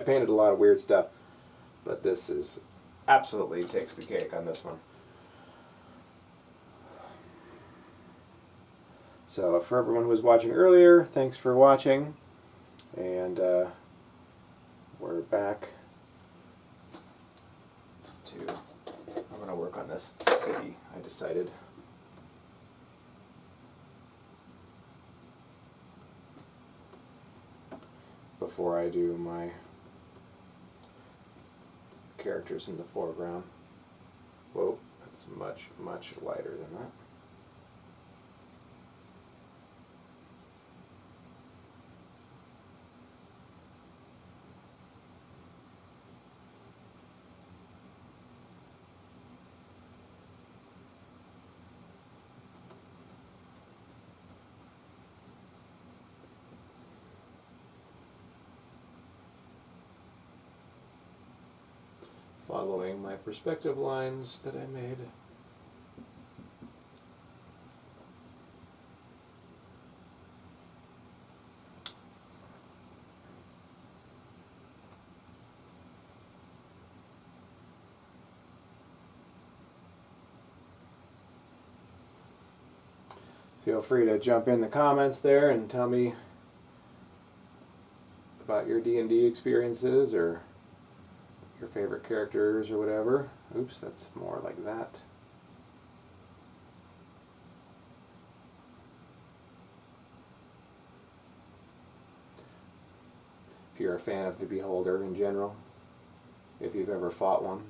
I painted a lot of weird stuff, but this is absolutely takes the cake on this one. So for everyone who was watching earlier, thanks for watching, and we're back to, I'm going to work on this city, I decided. Before I do my characters in the foreground. Whoa, that's much, much lighter than that. Following my perspective lines that I made. Feel free to jump in the comments there and tell me about your D&D experiences or your favorite characters or whatever. Oops, that's more like that. If you're a fan of the Beholder in general, if you've ever fought one.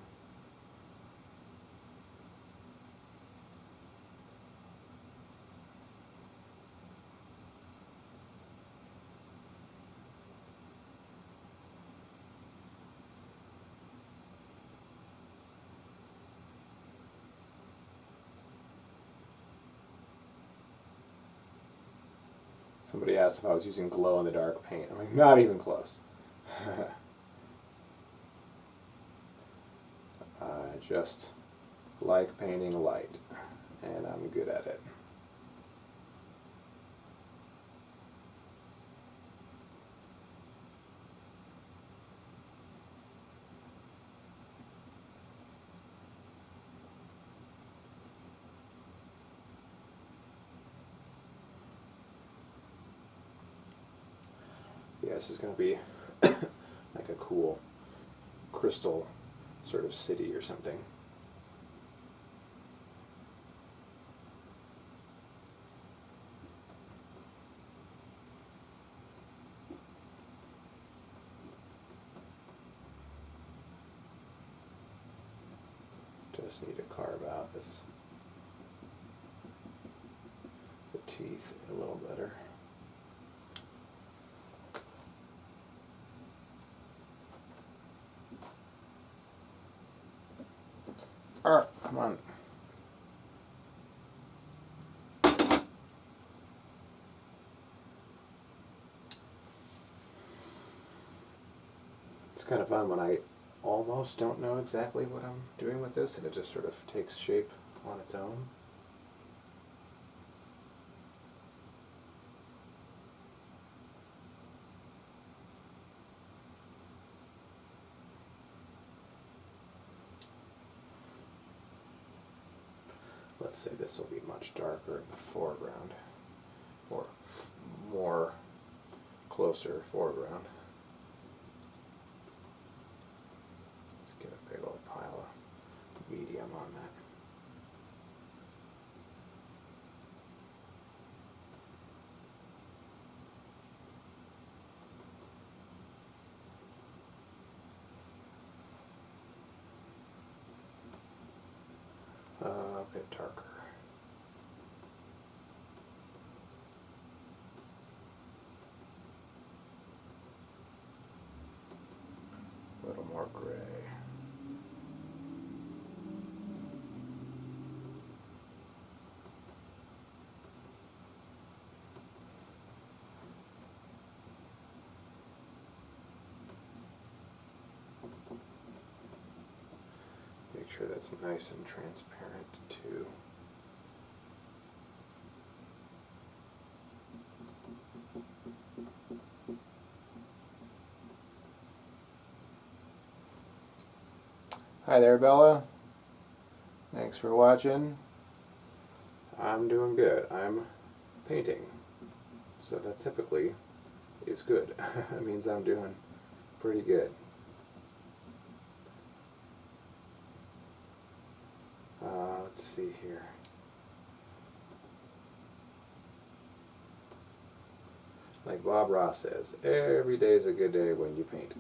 Somebody asked if I was using glow-in-the-dark paint. I'm like, not even close. I just like painting light, and I'm good at it. Yeah, this is going to be like a cool crystal sort of city or something. Just need to carve out the teeth a little better. Alright, come on. It's kind of fun when I almost don't know exactly what I'm doing with this and it just sort of takes shape on its own. Let's say this will be much darker in the foreground, or more closer foreground. Let's get a big old pile of medium on that. A bit darker. A little more gray. Make sure that's nice and transparent too. Hi there, Bella. Thanks for watching. I'm doing good. I'm painting. So that typically is good. It means I'm doing pretty good. Let's see here. Like Bob Ross says, every day is a good day when you paint.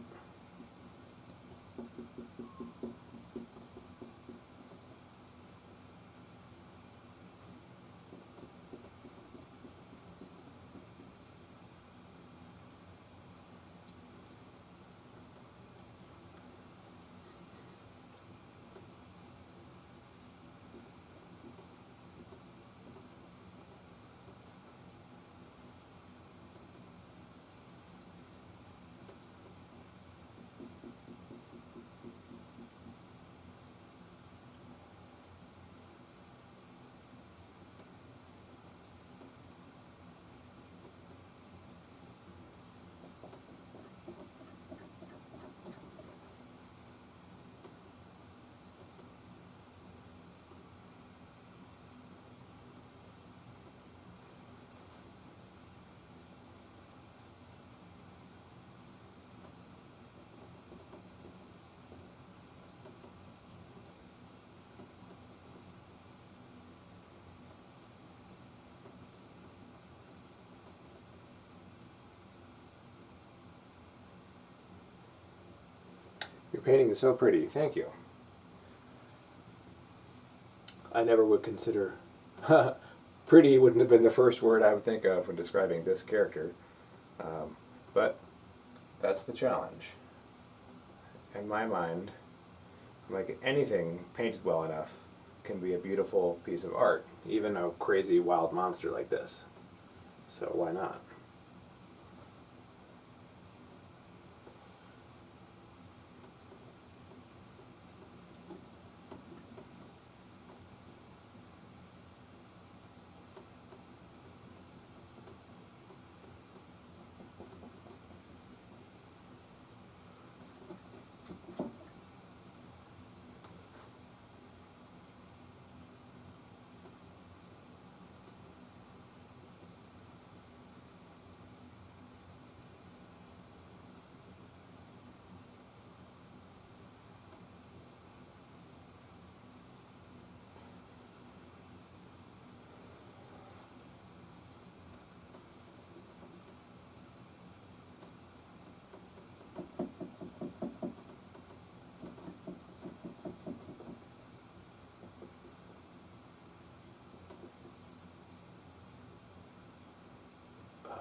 Your painting is so pretty. Thank you. I never would consider pretty wouldn't have been the first word I would think of when describing this character. But that's the challenge. In my mind, like anything painted well enough can be a beautiful piece of art, even a crazy wild monster like this. So why not?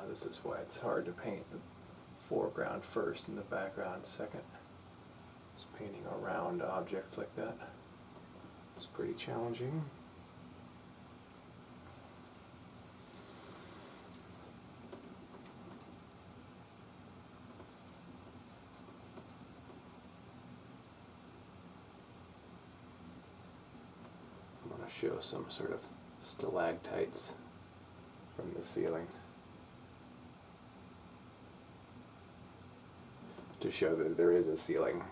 This is why it's hard to paint the foreground first and the background second. Just painting around objects like that. It's pretty challenging. I'm going to show some sort of stalactites from the ceiling to show that there is a ceiling.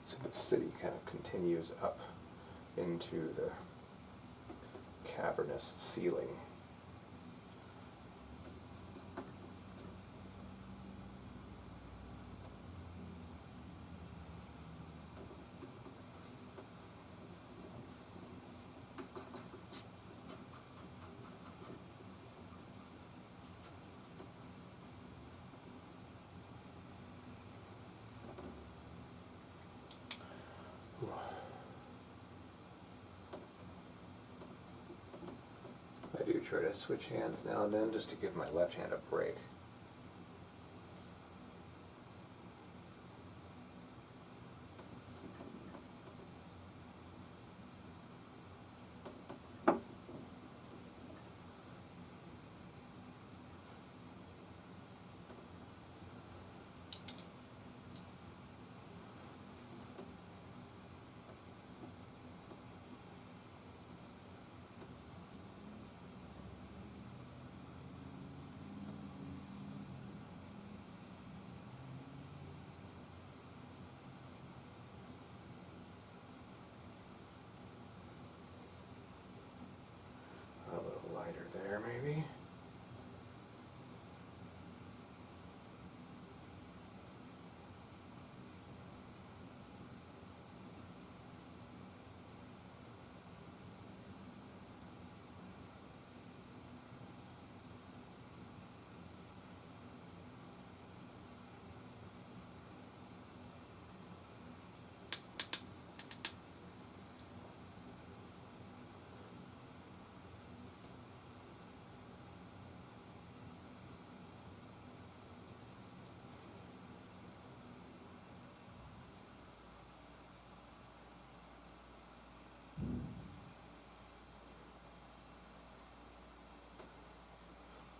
So the city kind of continues up into the cavernous ceiling. I do try to switch hands now and then just to give my left hand a break. there, maybe.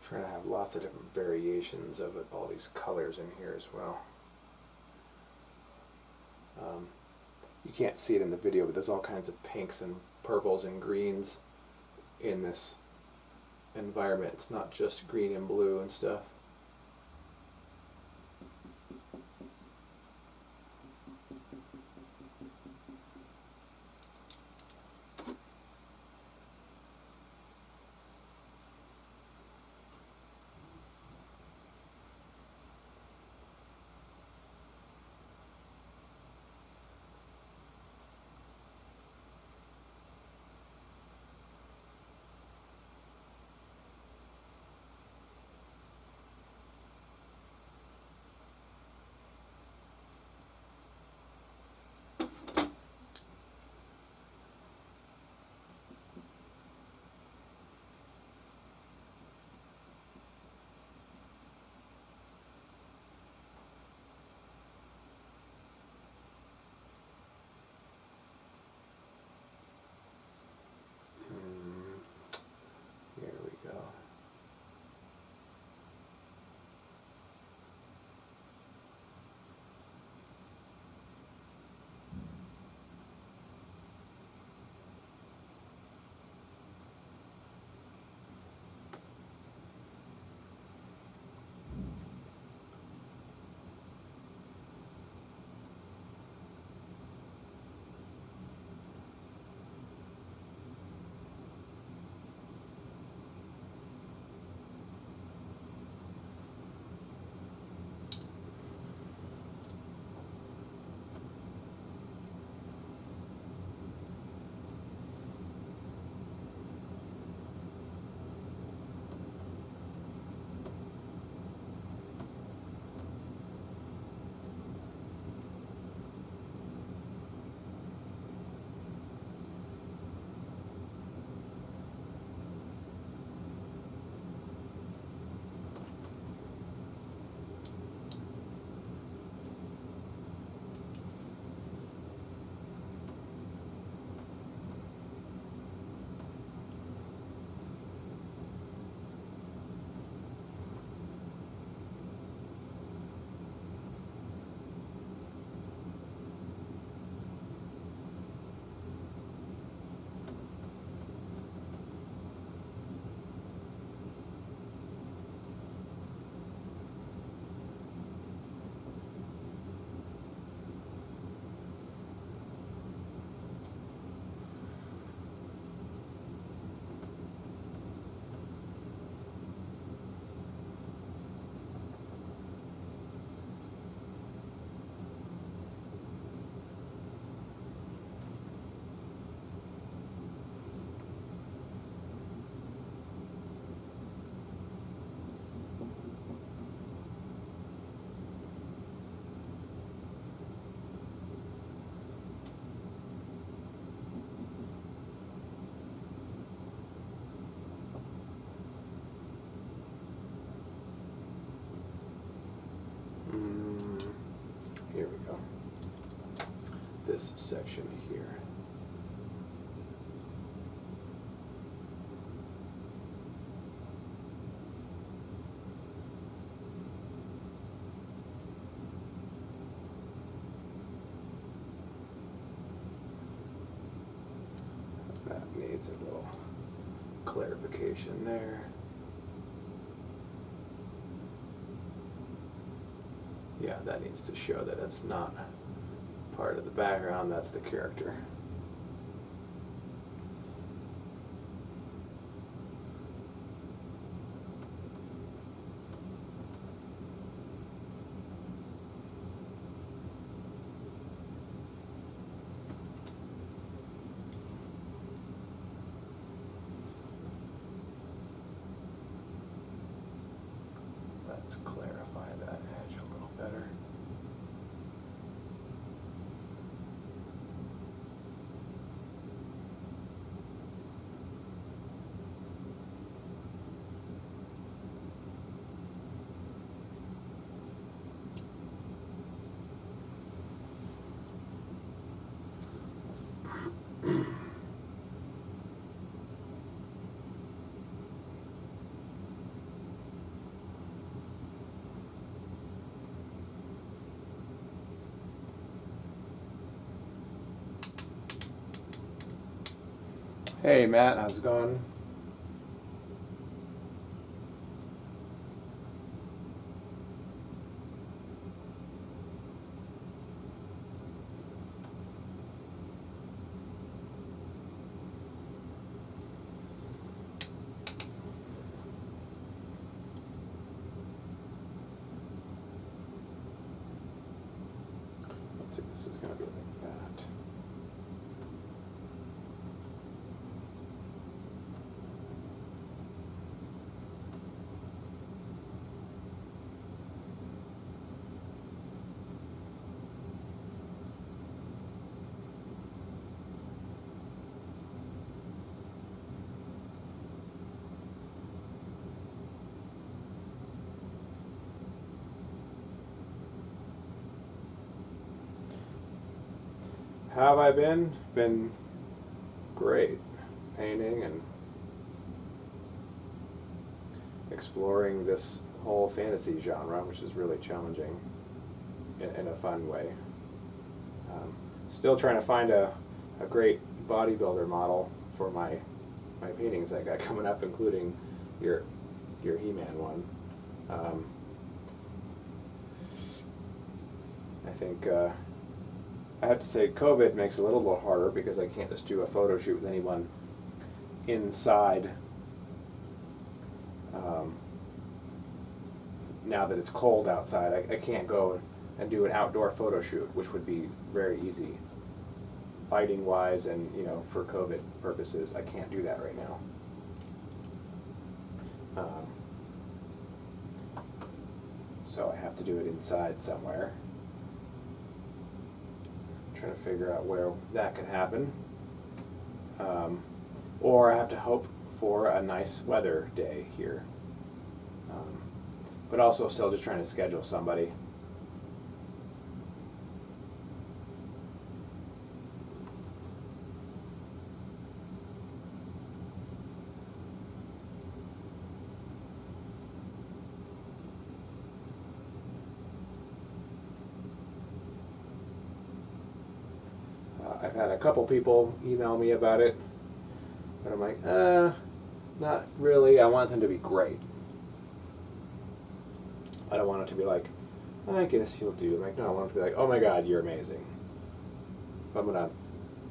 Trying to have lots of different variations of it, all these colors in here as well. You can't see it in the video, but there's all kinds of pinks and purples and greens in this environment. It's not just green and blue and stuff. Here we go. Here we go. This section here. That needs a little clarification there. Yeah, that needs to show that it's not part of the background, that's the character. Let's clarify that edge a little better. Hey Matt, how's it going? Let's see, this is going to be like that. How have I been? Been great. Painting and exploring this whole fantasy genre, which is really challenging in a fun way. Still trying to find a great bodybuilder model for my paintings I got coming up, including your He-Man one. I think I have to say COVID makes it a little bit harder because I can't just do a photo shoot with anyone inside now that it's cold outside. I can't go and do an outdoor photo shoot, which would be very easy lighting wise, and for COVID purposes I can't do that right now. So I have to do it inside somewhere. Trying to figure out where that could happen, or I have to hope for a nice weather day here, but also still just trying to schedule somebody. I've had a couple people email me about it, but I'm like, not really. I want them to be great. I don't want it to be like, I guess you'll do. I'm like, no, I want it to be like, oh my God, you're amazing. If I'm gonna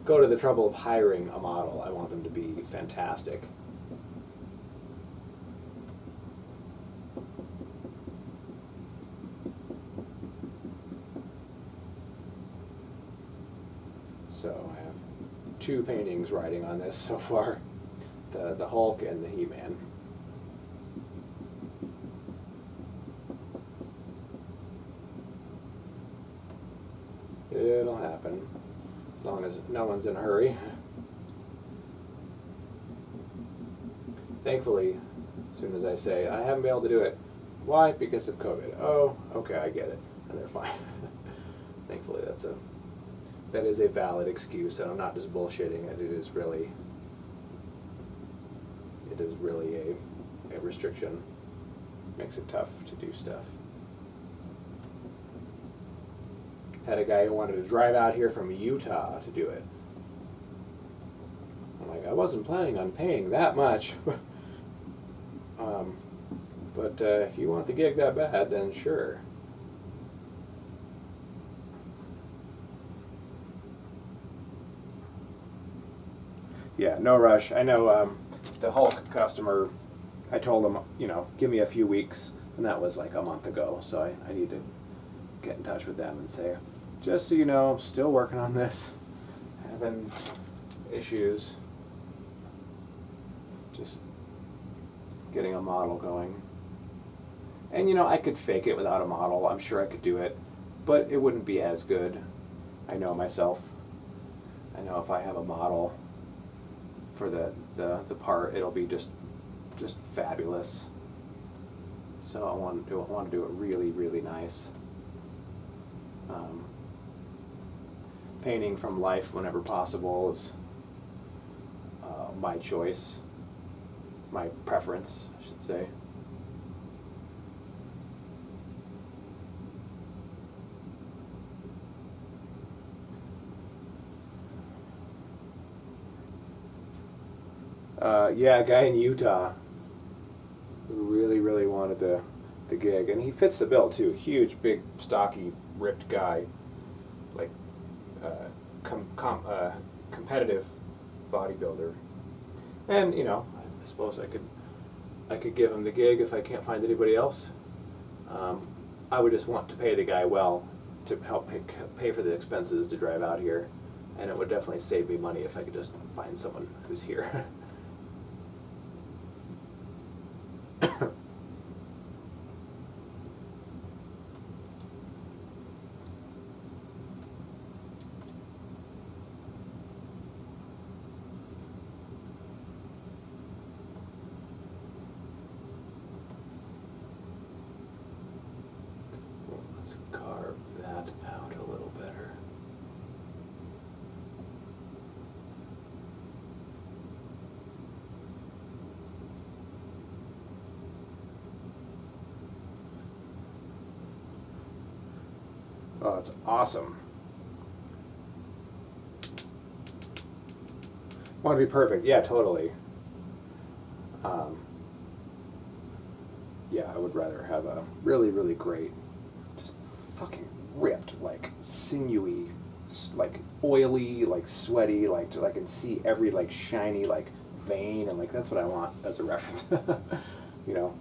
go to the trouble of hiring a model, I want them to be fantastic. So I have two paintings riding on this so far, the Hulk and the He-Man. It'll happen, as long as no one's in a hurry. Thankfully, as soon as I say, I haven't been able to do it, why? Because of COVID. Oh, okay, I get it. And they're fine. Thankfully, that is a valid excuse, and I'm not just bullshitting it. It is really a restriction. Makes it tough to do stuff. Had a guy who wanted to drive out here from Utah to do it. I'm like, I wasn't planning on paying that much. But if you want the gig that bad, then sure. Yeah, no rush. I know the Hulk customer, I told him, give me a few weeks, and that was like a month ago, so I need to get in touch with them and say, just so you know, I'm still working on this, having issues, just getting a model going. And you know, I could fake it without a model. I'm sure I could do it, but it wouldn't be as good. I know myself. I know if I have a model for the part, it'll be just fabulous. So I want to do it really, really nice. Painting from life whenever possible is my choice, my preference, I should say. Yeah, a guy in Utah who really, really wanted the gig, and he fits the bill too. Huge, big, stocky, ripped guy, like competitive bodybuilder. And you know, I suppose I could give him the gig if I can't find anybody else. I would just want to pay the guy well to help pay for the expenses to drive out here, and it would definitely save me money if I could just find someone who's here. Let's carve that out a little better. Oh, it's awesome. Want to be perfect? Yeah, totally. Yeah, I would rather have a really, really great, just fucking ripped, like sinewy, like oily, like sweaty, like I can see every like shiny like vein, and like that's what I want as a reference. You know.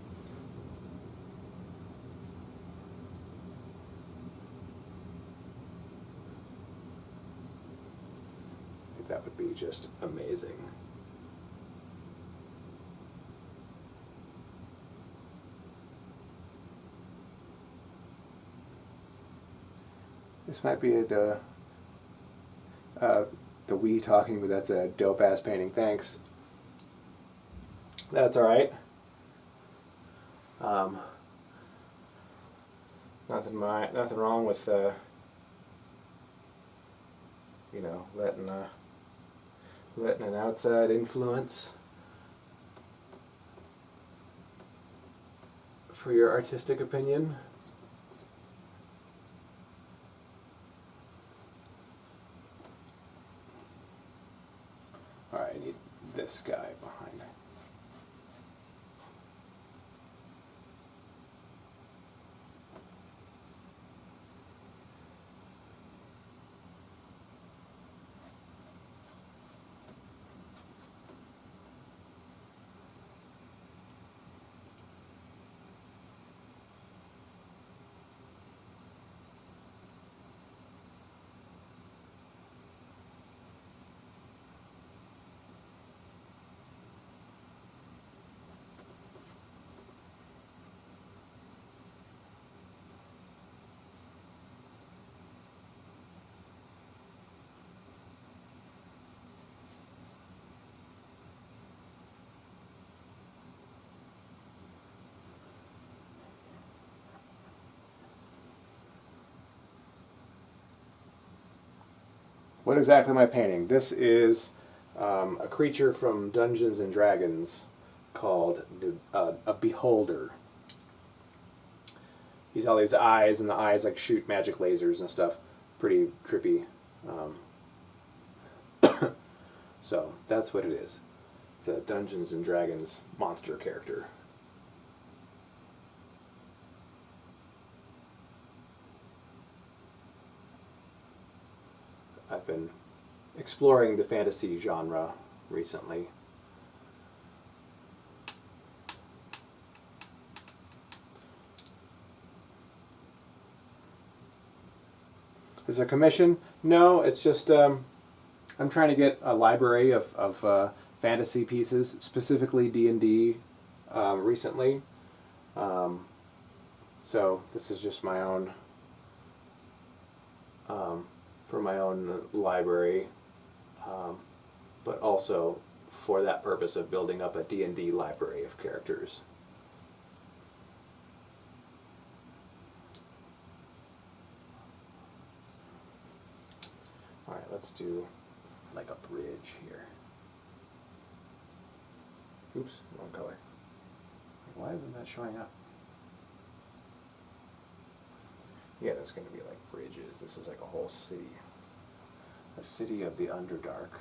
That would be just amazing. This might be the we talking, but that's a dope ass painting. Thanks. That's all right. Nothing wrong with you know, letting an outside influence for your artistic opinion. All right, I need this guy behind. What exactly am I painting? This is a creature from Dungeons and Dragons called a Beholder. He's all these eyes, and the eyes like shoot magic lasers and stuff. Pretty trippy. So that's what it is. It's a Dungeons and Dragons monster character. I've been exploring the fantasy genre recently. Is there a commission? No, it's just I'm trying to get a library of fantasy pieces, specifically D&D, recently. So this is just my own, for my own library, but also for that purpose of building up a D&D library of characters. All right, let's do like a bridge here. Oops, wrong color. Why isn't that showing up? Yeah, there's going to be like bridges. This is like a whole city. A city of the Underdark.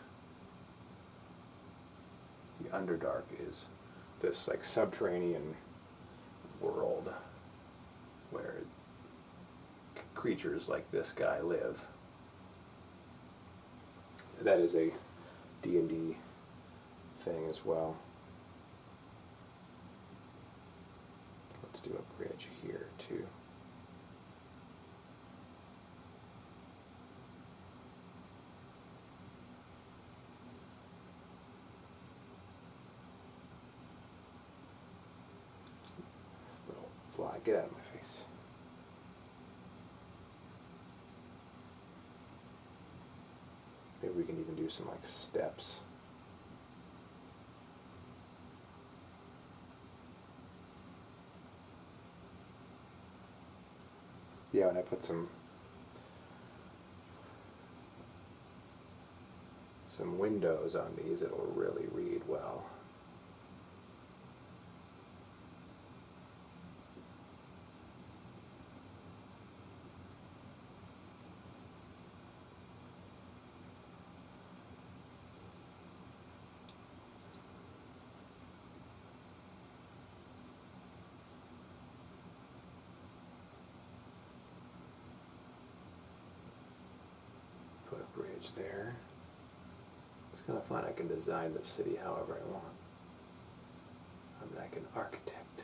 The Underdark is this like subterranean world where creatures like this guy live. That is a D&D thing as well. Let's do a bridge here too. Little fly, get out of my face. Maybe we can even do some like steps. Yeah, when I put some windows on these, it'll really read well. Put a bridge there. It's kind of fun. I can design the city however I want. I'm like an architect.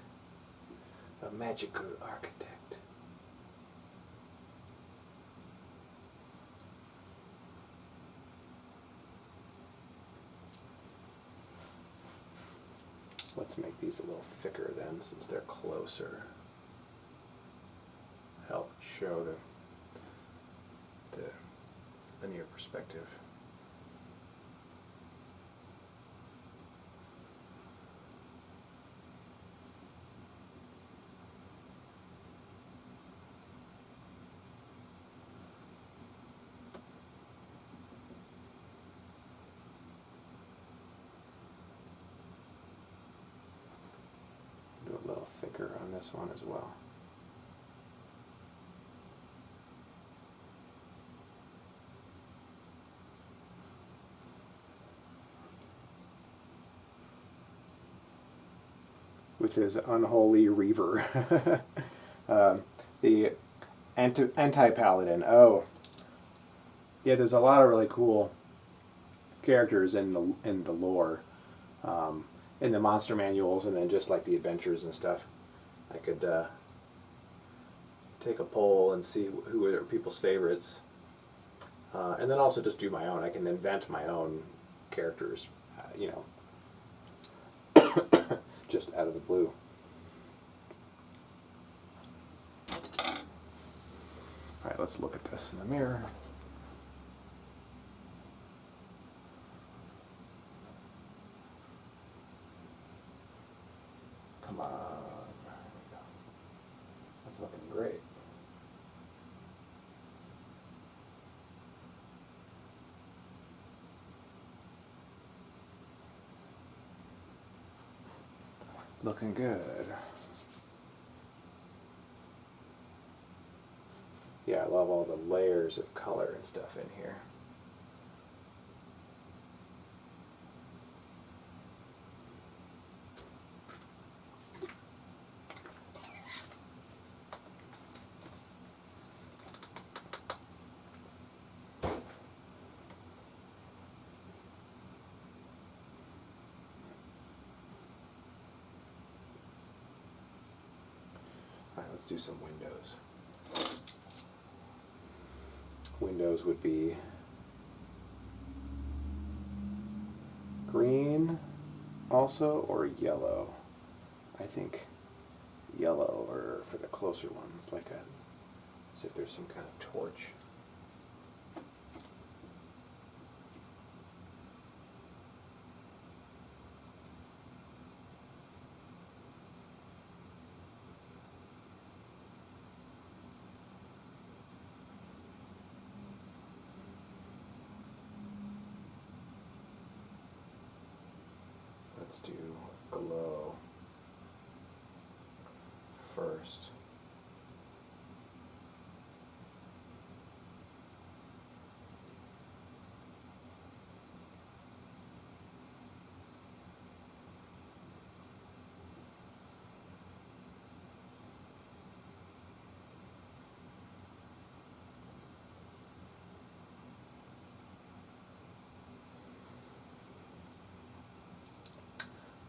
A magical architect. Let's make these a little thicker then, since they're closer. Help show the linear perspective. Do a little thicker on this one as well. With his unholy reaver. The anti-paladin. Oh, yeah. There's a lot of really cool characters in the lore, in the monster manuals, and then just like the adventures and stuff. I could take a poll and see who are people's favorites, and then also just do my own. I can invent my own characters, you know. Just out of the blue. Alright, let's look at this in the mirror. Come on. That's looking great. Looking good. Yeah, I love all the layers of color and stuff in here. Let's do some windows. Windows would be green also, or yellow. I think yellow, or for the closer ones, like as if there's some kind of torch. Let's do glow first.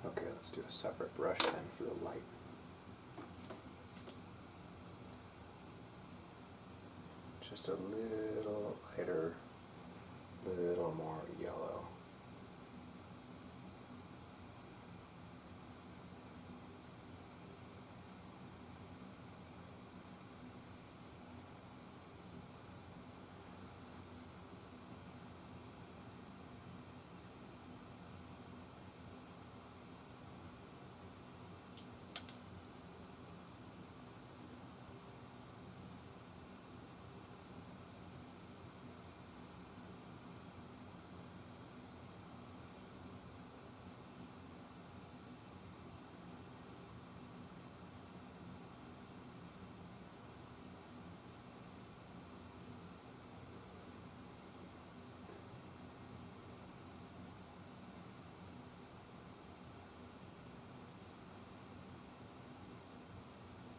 Okay, let's do a separate brush then for the light. Just a little lighter, little more yellow.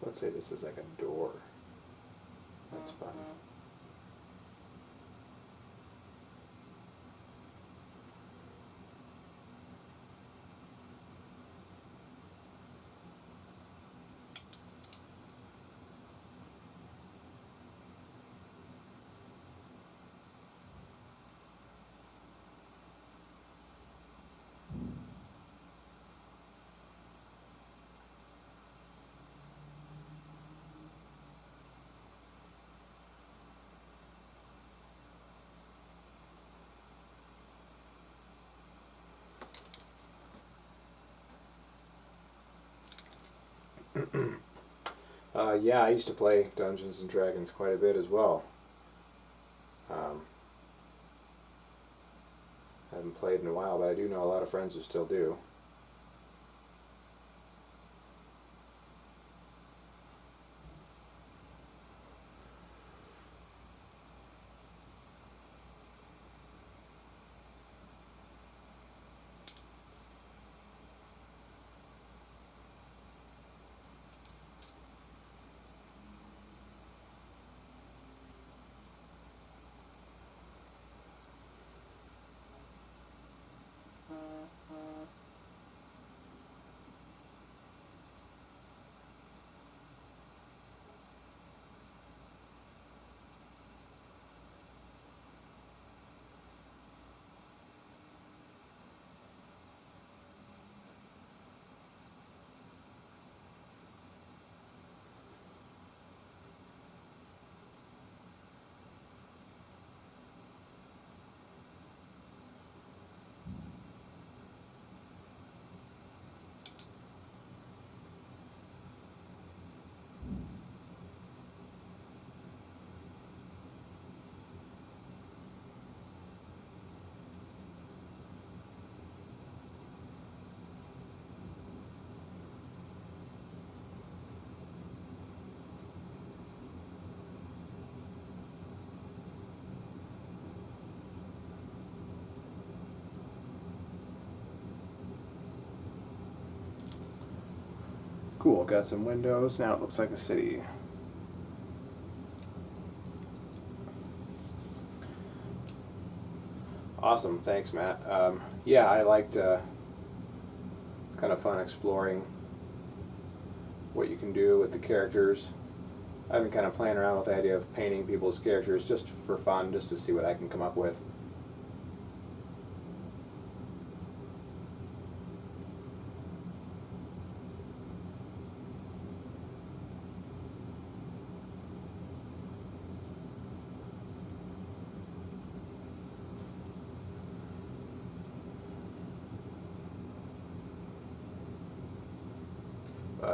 Let's say this is like a door. That's fun. Yeah, I used to play Dungeons and Dragons quite a bit as well. I haven't played in a while, but I do know a lot of friends who still do. Cool, got some windows. Now it looks like a city. Awesome, thanks, Matt. Yeah, I liked. It's kind of fun exploring what you can do with the characters. I've been kind of playing around with the idea of painting people's characters just for fun, just to see what I can come up with.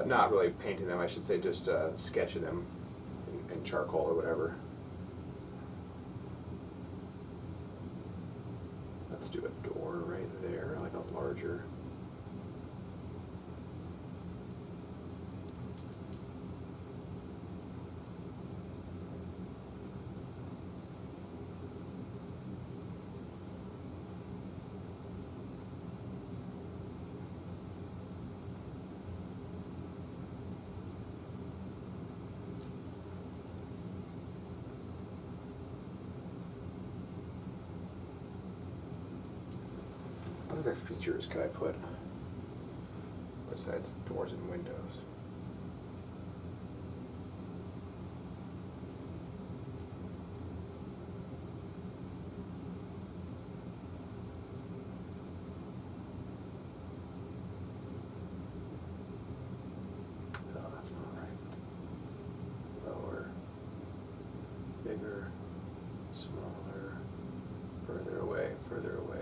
not really painting them, I should say, just sketching them in charcoal or whatever. Let's do a door right there, like a larger. What other features could I put besides doors and windows? Oh, that's not right. Lower, bigger, smaller, further away, further away, further away.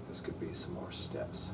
This could be some more steps.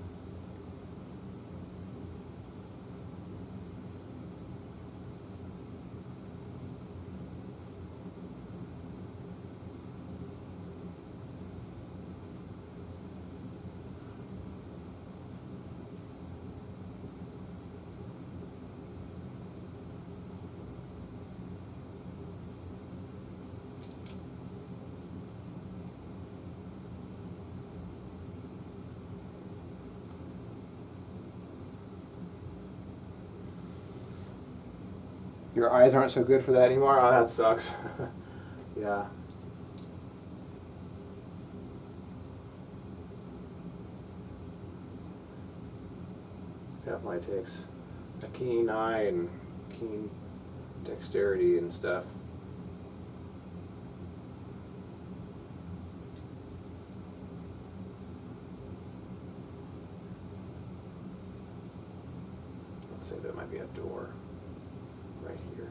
Your eyes aren't so good for that anymore? Oh, that sucks. Yeah. Definitely takes a keen eye and keen dexterity and stuff. Let's say there might be a door right here.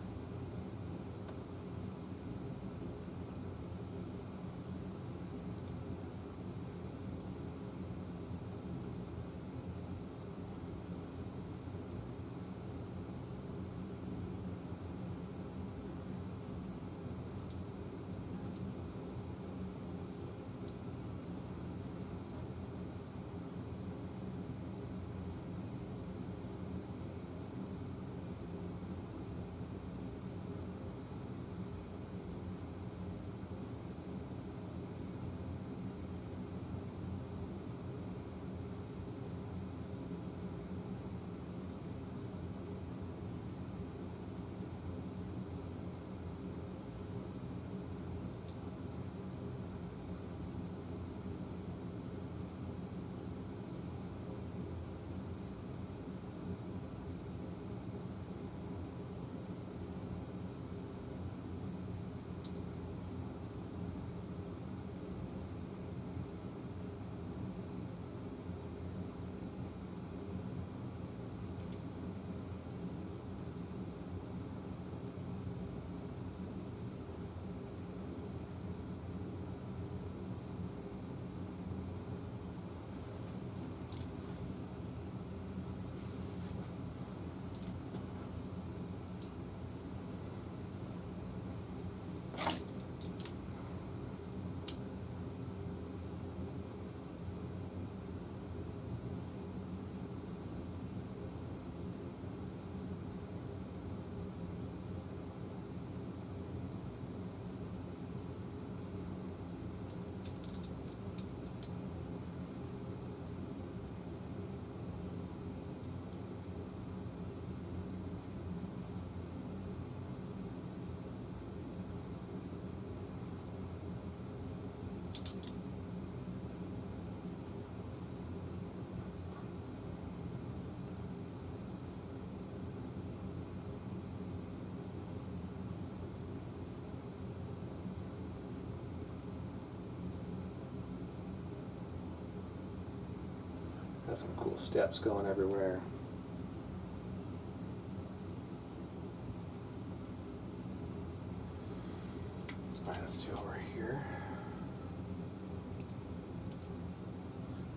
Some cool steps going everywhere. Alright, let's do over here.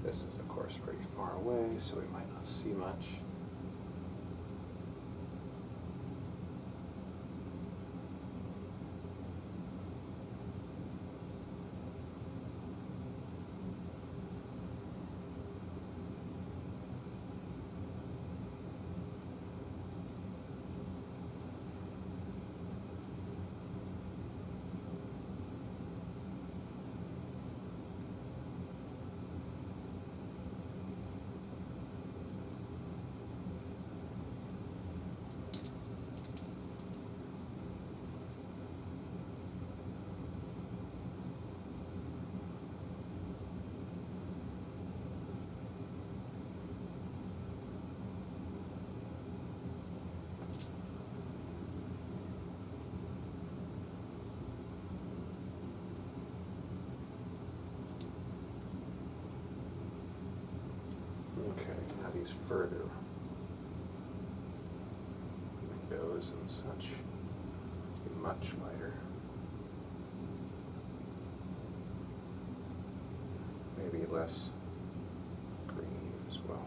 This is, of course, pretty far away, so we might not see much. Okay, now these further windows and such be much lighter. Maybe less green as well.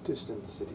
Distant city.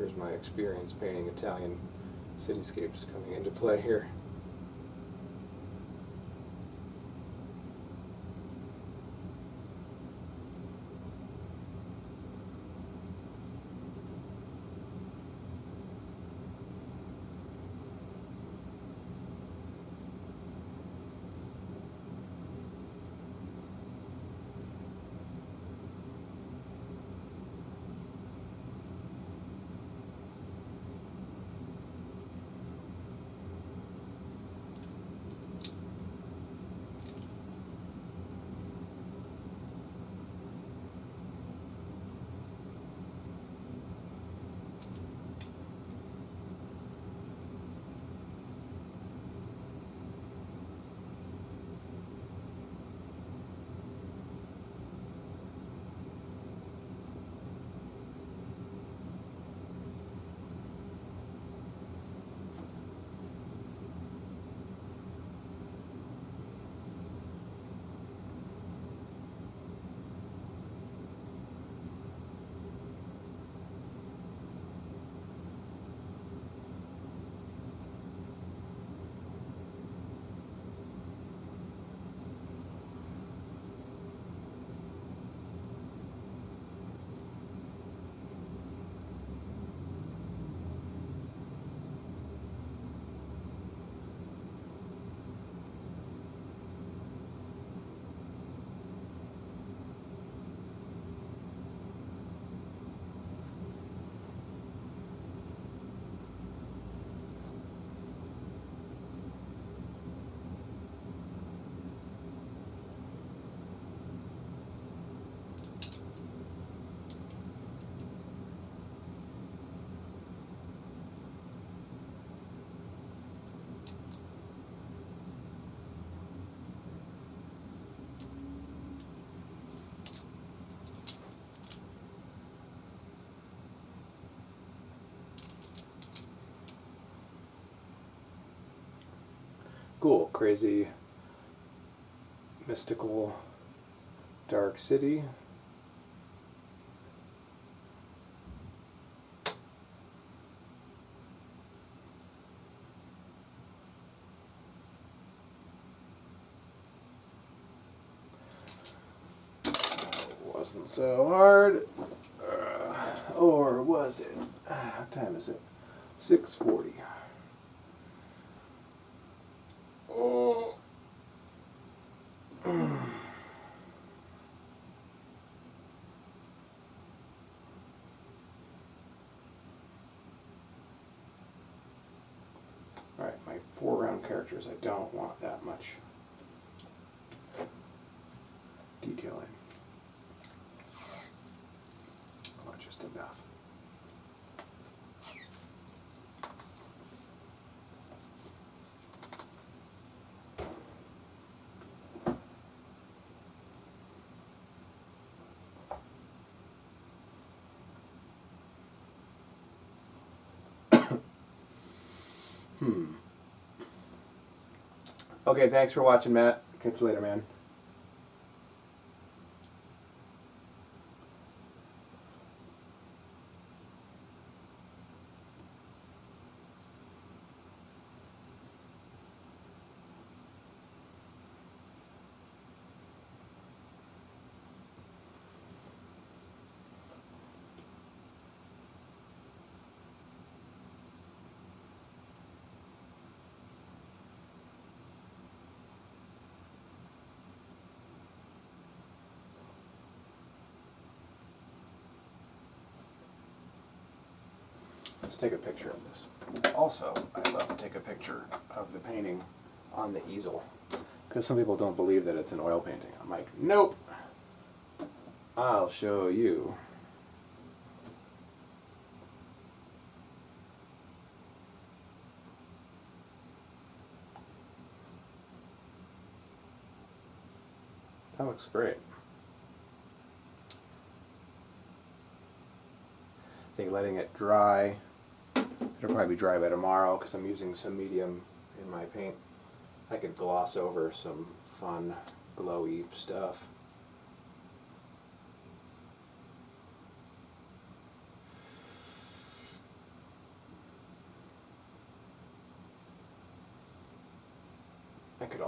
Here's my experience painting Italian cityscapes coming into play here. Cool, crazy, mystical, dark city. Wasn't so hard. Or was it? What time is it? 6:40. Alright, my foreground characters, I don't want that much detailing. I want just enough. Okay, thanks for watching, Matt. Catch you later, man. Let's take a picture of this. Also, I love to take a picture of the painting on the easel, because some people don't believe that it's an oil painting. I'm like, nope. I'll show you. That looks great. I think letting it dry. It'll probably be dry by tomorrow because I'm using some medium in my paint. I could gloss over some fun, glowy stuff.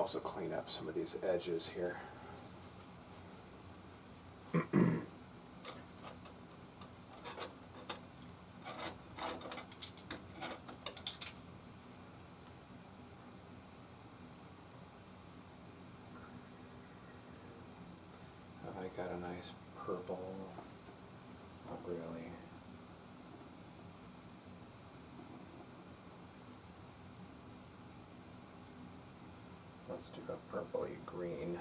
also clean up some of these edges here. Have I got a nice purple? Not really. Let's do a purpley green.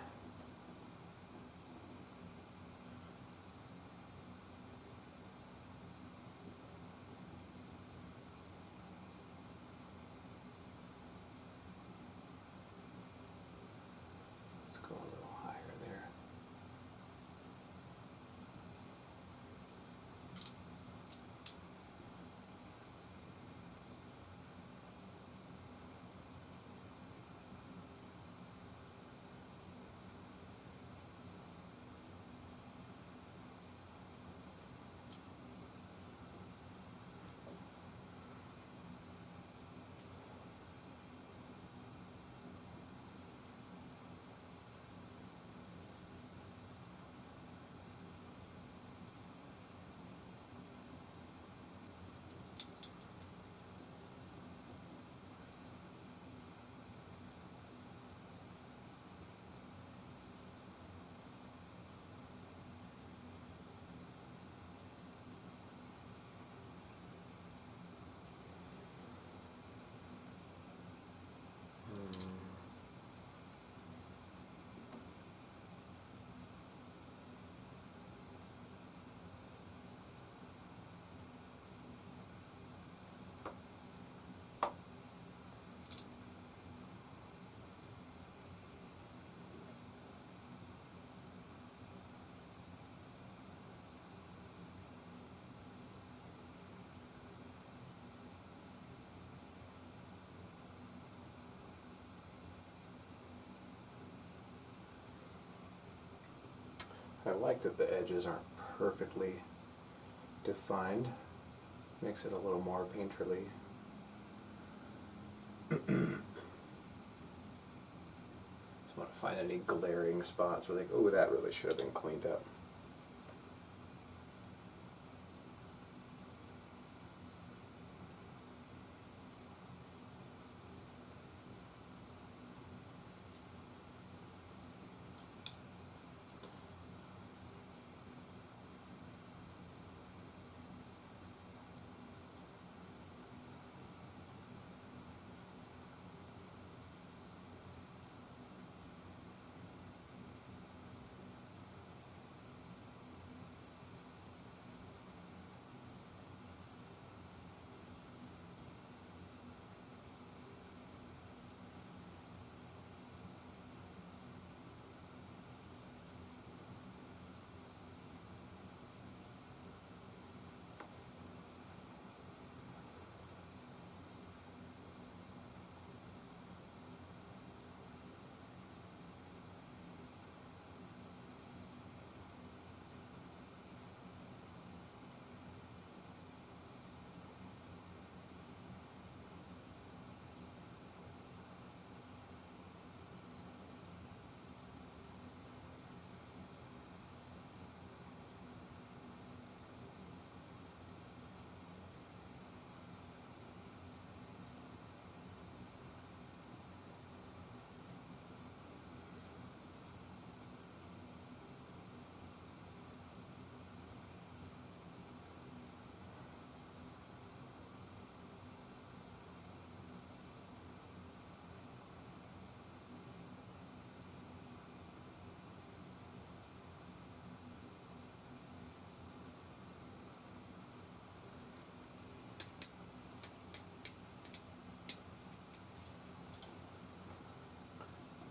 Let's go a little higher there. I like that the edges aren't perfectly defined. Makes it a little more painterly. Just want to find any glaring spots where like, oh, that really should have been cleaned up.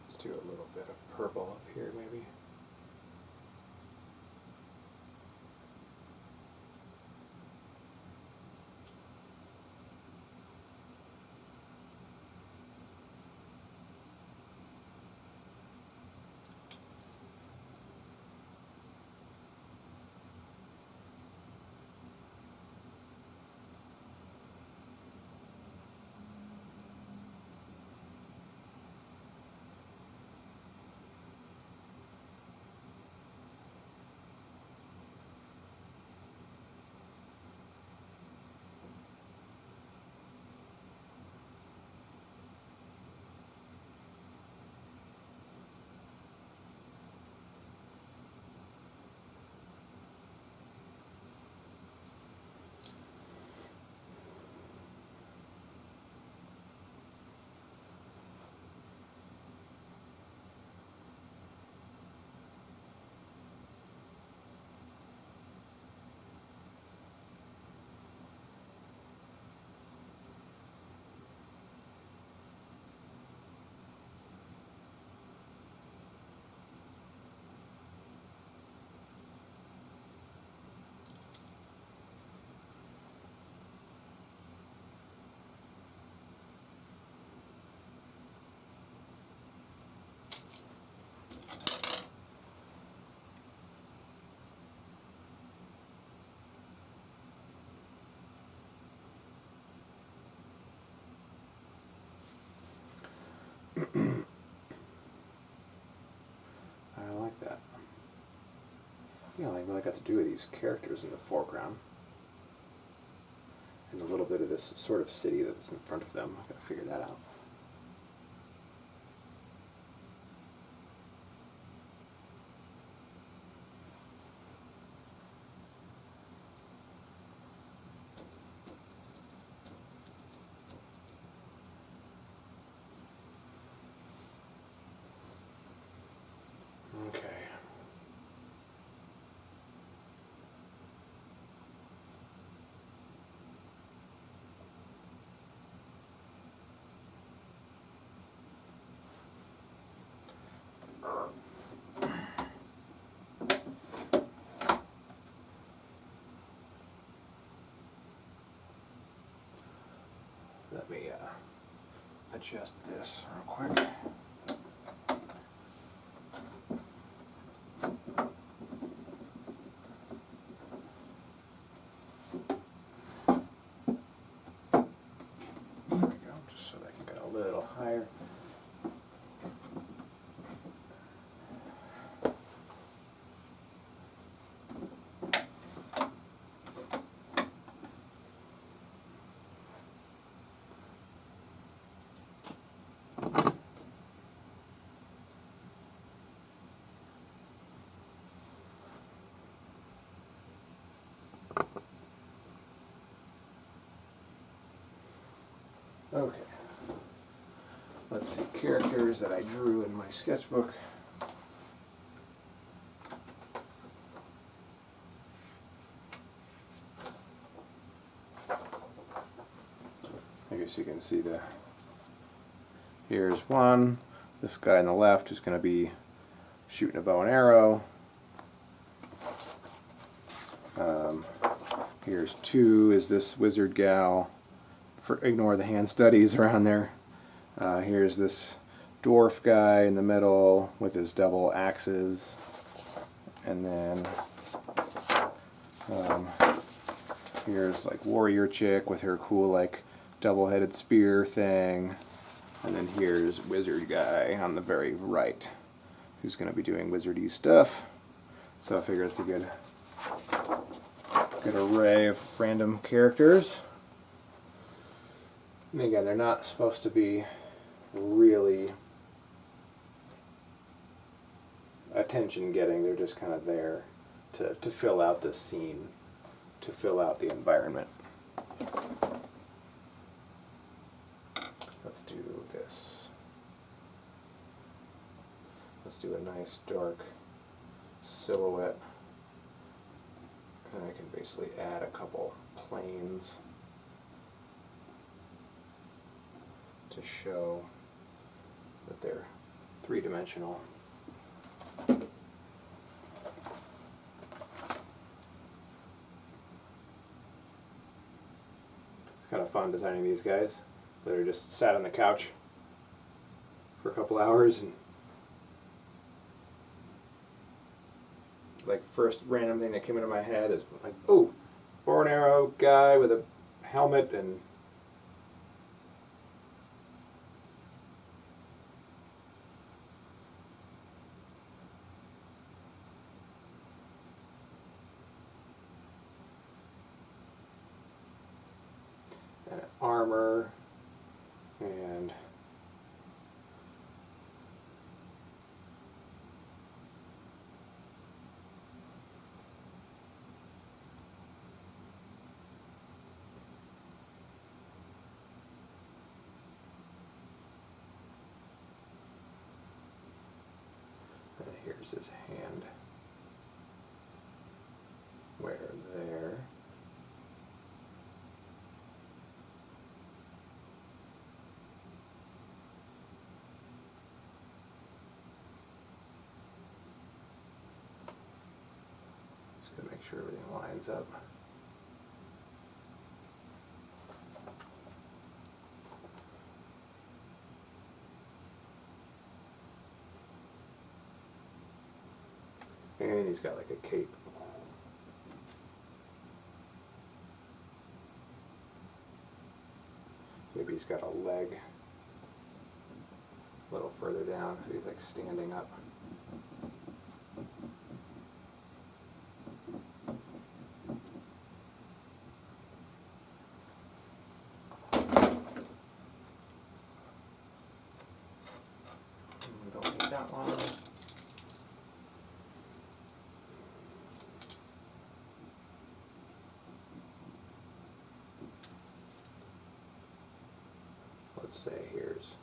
Let's do a little bit of purple up here maybe. You know, I really got to do with these characters in the foreground. And a little bit of this sort of city that's in front of them. I gotta figure that out. Okay. Let me adjust this real quick. There we go, just so that I can get a little higher. Okay, let's see, characters that I drew in my sketchbook. I guess you can see here's one, this guy on the left who's going to be shooting a bow and arrow. Here's two, is this wizard gal. Ignore the hand studies around there. Here's this dwarf guy in the middle with his double axes. And then here's like warrior chick with her cool like double-headed spear thing. And then here's wizard guy on the very right who's going to be doing wizardy stuff. So I figure it's a good array of random characters. And again, they're not supposed to be really attention-getting. They're just kind of there to fill out the scene, to fill out the environment. Let's do this. Let's do a nice dark silhouette. And I can basically add a couple planes to show that they're three-dimensional. It's kind of fun designing these guys that are just sat on the couch for a couple hours and like first random thing that came into my head is like, oh, bow and arrow guy with a helmet and armor and here's his hand. Where there. Just gonna make sure everything lines up. And he's got like a cape. Maybe he's got a leg a little further down, so he's like standing up. outline. Let's say here's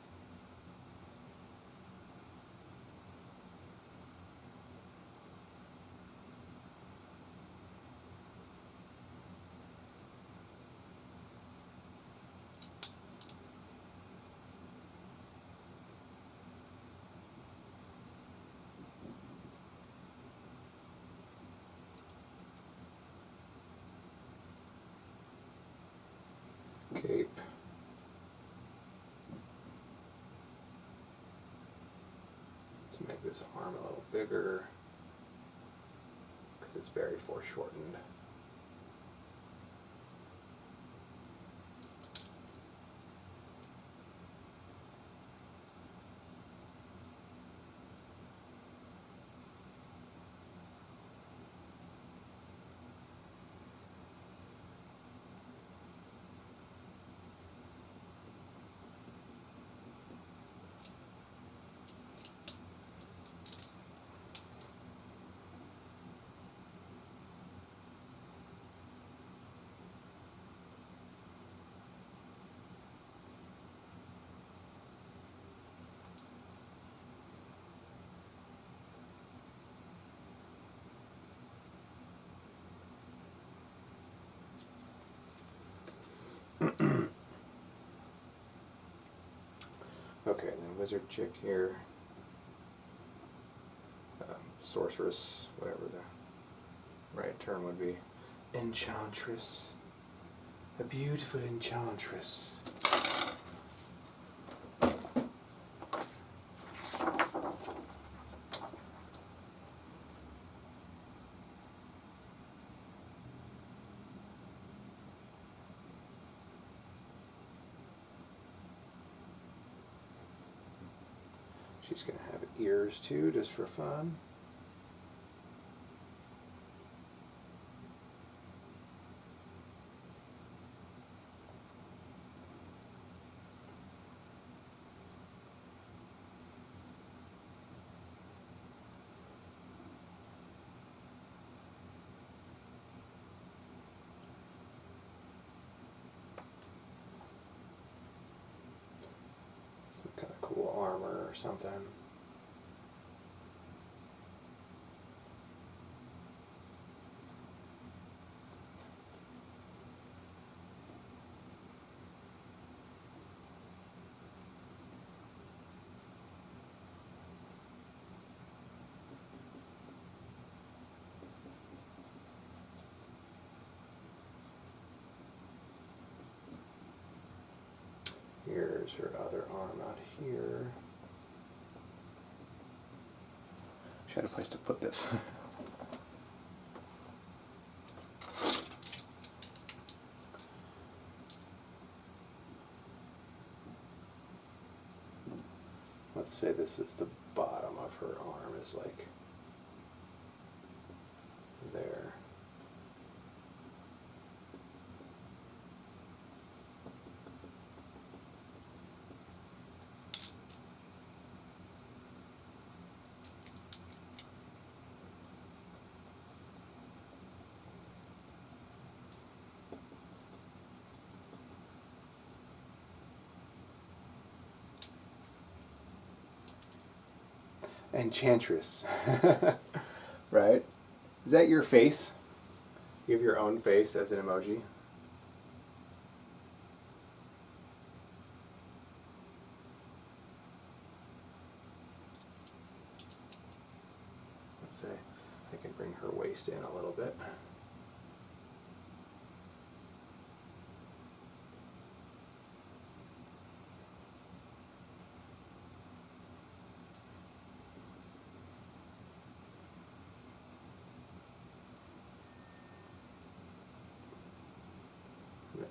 cape. Let's make this arm a little bigger because it's very foreshortened. Okay, then wizard chick here, sorceress, whatever the right term would be, enchantress, a beautiful enchantress. She's going to have ears too, just for fun. Some kind of cool armor or something. Here's her other arm out here. She had a place to put this. Let's say this is the bottom of her arm, is like there. Enchantress. Right? Is that your face? You have your own face as an emoji? Let's say I can bring her waist in a little bit.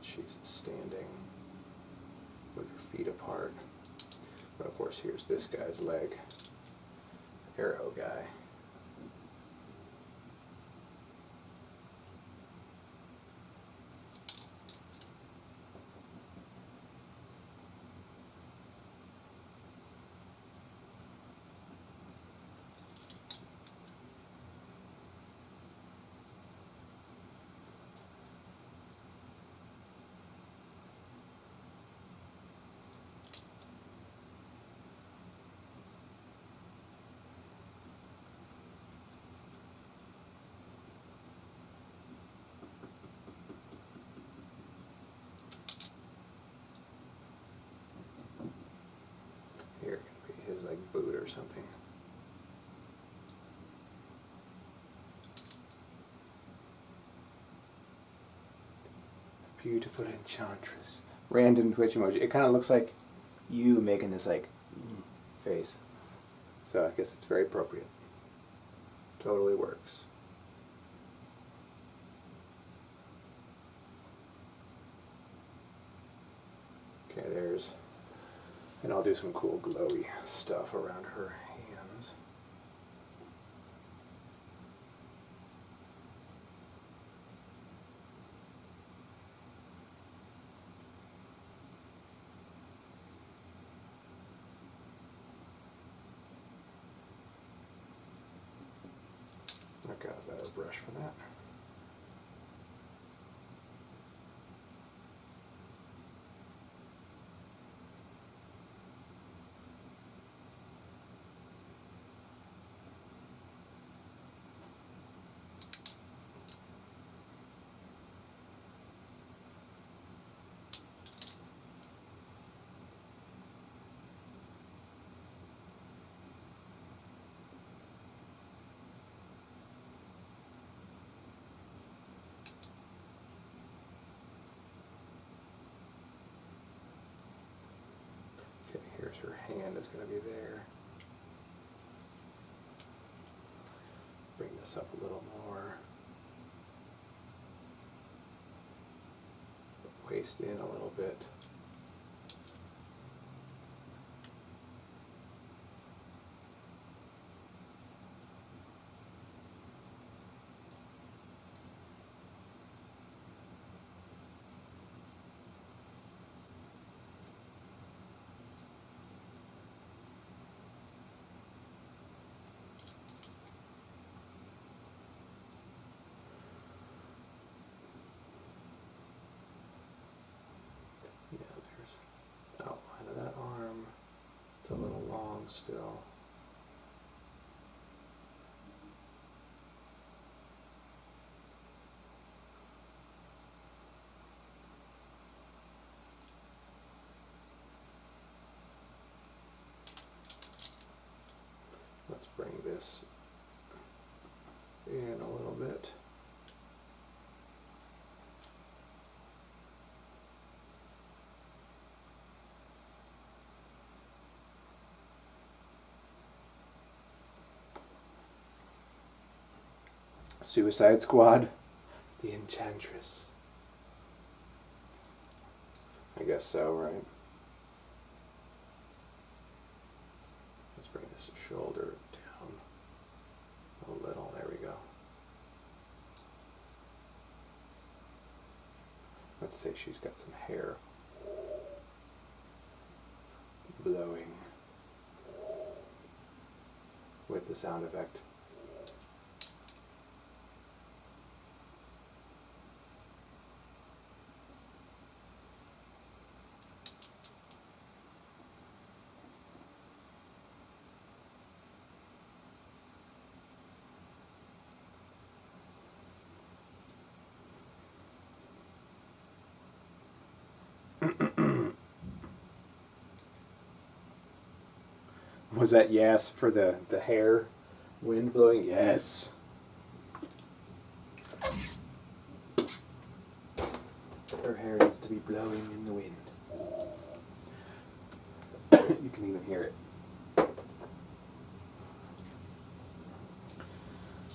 She's standing with her feet apart. But of course, here's this guy's leg, arrow guy. or something. Beautiful enchantress. Random twitch emoji. It kind of looks like you making this like face. So I guess it's very appropriate. Totally works. Okay, there's, and I'll do some cool glowy stuff around her hands. I've got a better brush for that. Okay, here's her hand is going to be there. Bring this up a little more. Waist in a little bit. Yeah, there's outline of that arm. It's a little long still. Let's bring this in a little bit. Suicide Squad, the Enchantress. I guess so, right? Let's bring this shoulder down a little. There we go. Let's say she's got some hair blowing with the sound effect. Was that yes for the hair wind blowing? Yes. Her hair needs to be blowing in the wind. You can even hear it.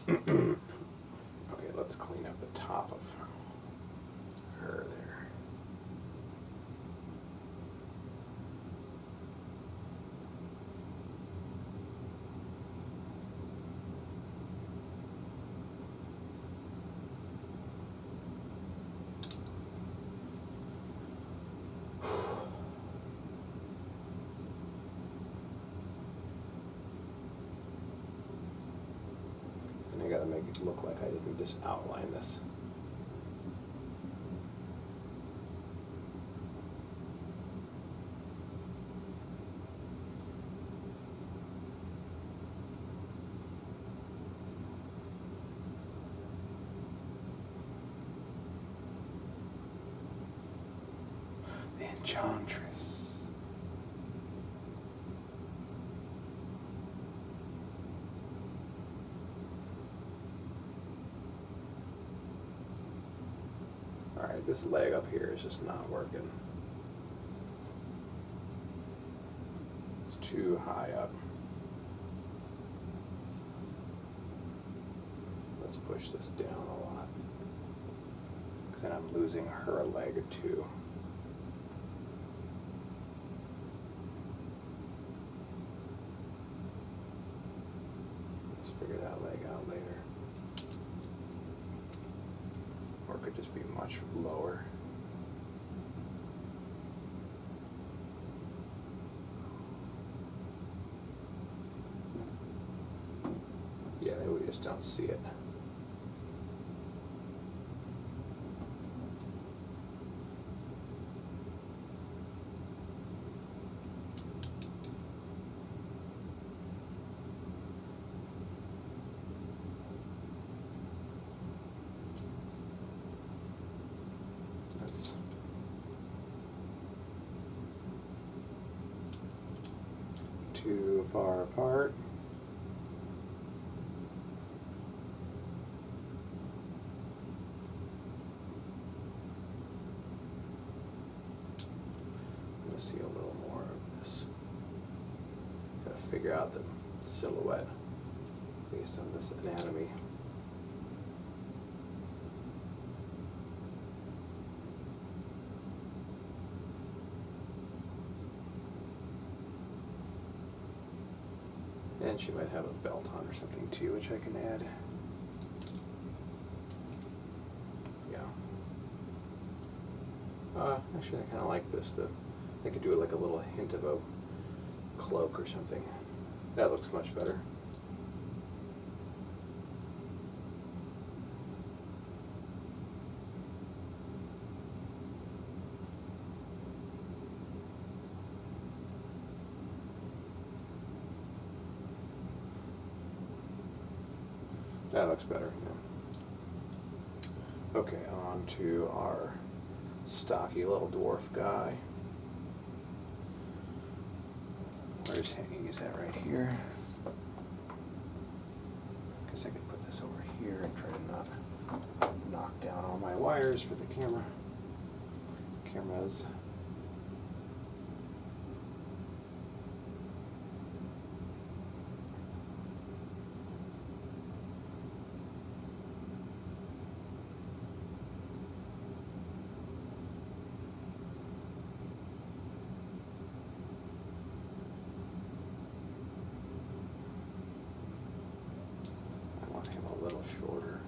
Okay, let's clean up the top of her there. And I gotta make it look like I didn't just outline this. The Enchantress. Alright, this leg up here is just not working. It's too high up. Let's push this down a lot, because then I'm losing her leg too. Let's figure that leg out later. Or it could just be much lower. Yeah, maybe we just don't see it. That's too far apart. I'm going to see a little more of this. Got to figure out the silhouette based on this anatomy. And she might have a belt on or something too, which I can add. Yeah. Actually, I kind of like this. I could do like a little hint of a cloak or something. That looks much better. That looks better, yeah. Okay, on to our stocky little dwarf guy. Where's he? Is that right here? Guess I could put this over here and try to not knock down all my wires for the cameras. Him a little shorter.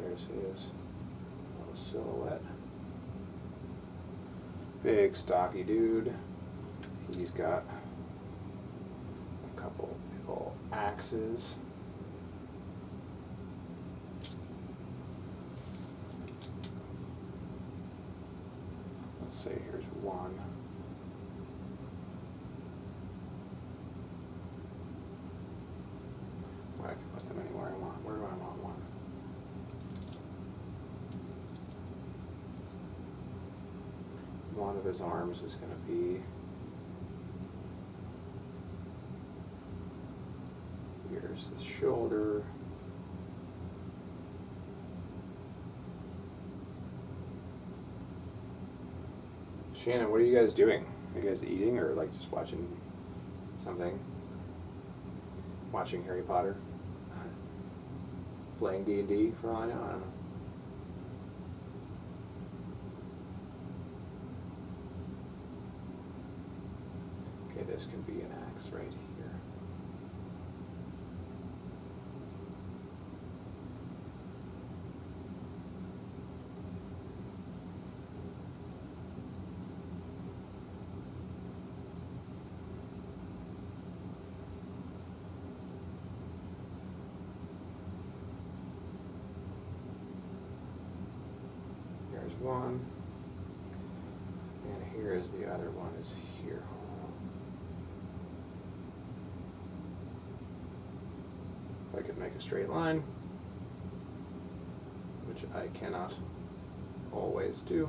There's his little silhouette. Big stocky dude. He's got a couple big old axes. Let's say here's one. Well, I can put them anywhere I want. Where do I want one? One of his arms is going to be here's the shoulder. Shannon, what are you guys doing? Are you guys eating or like just watching something? Watching Harry Potter? Playing D&D for all I know? I don't know. Okay, this can be an axe right here. one, and here is the other one is here. If I could make a straight line, which I cannot always do.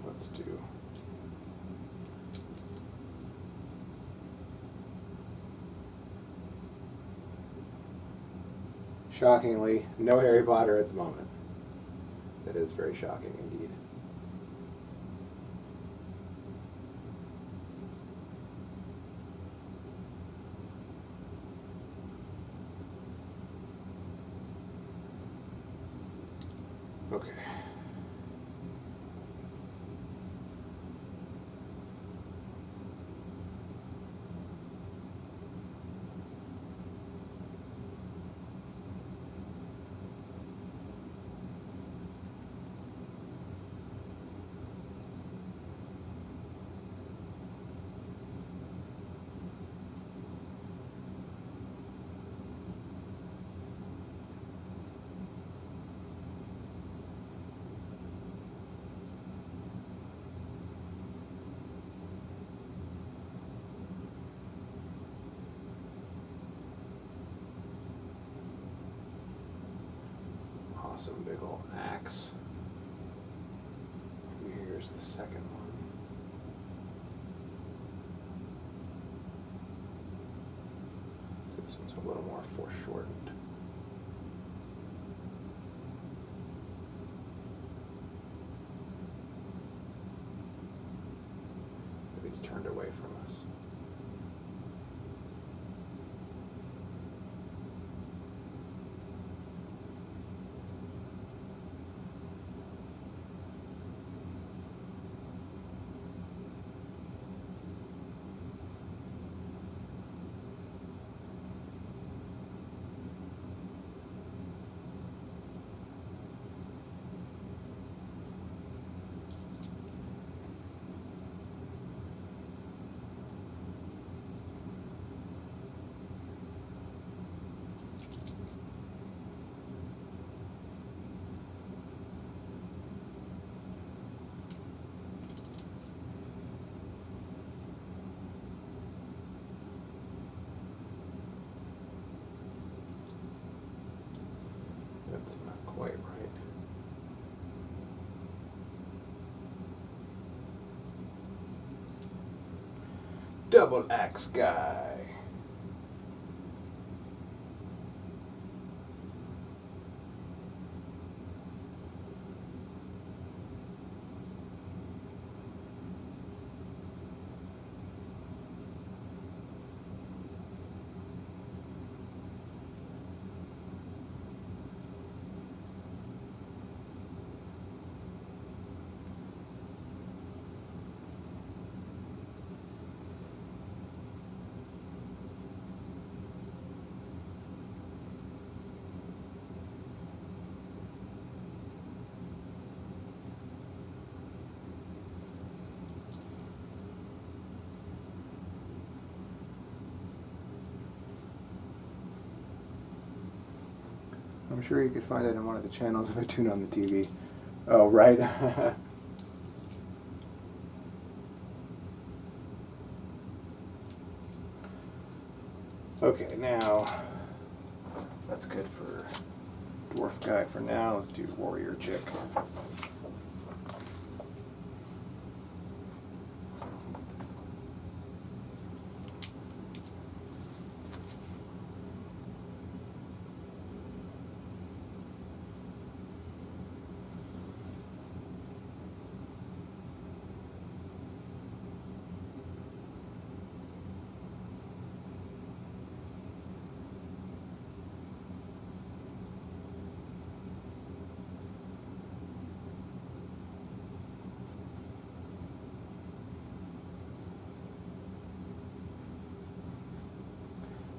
Let's do shockingly no Harry Potter at the moment. That is very shocking indeed. Okay. Awesome big old axe. And here's the second one. So this one's a little more foreshortened. Maybe it's turned away from us. That's not quite right. Double axe guy. I'm sure you could find that in one of the channels if I tune on the TV. Oh, right. Okay, now that's good for dwarf guy for now. Let's do warrior chick.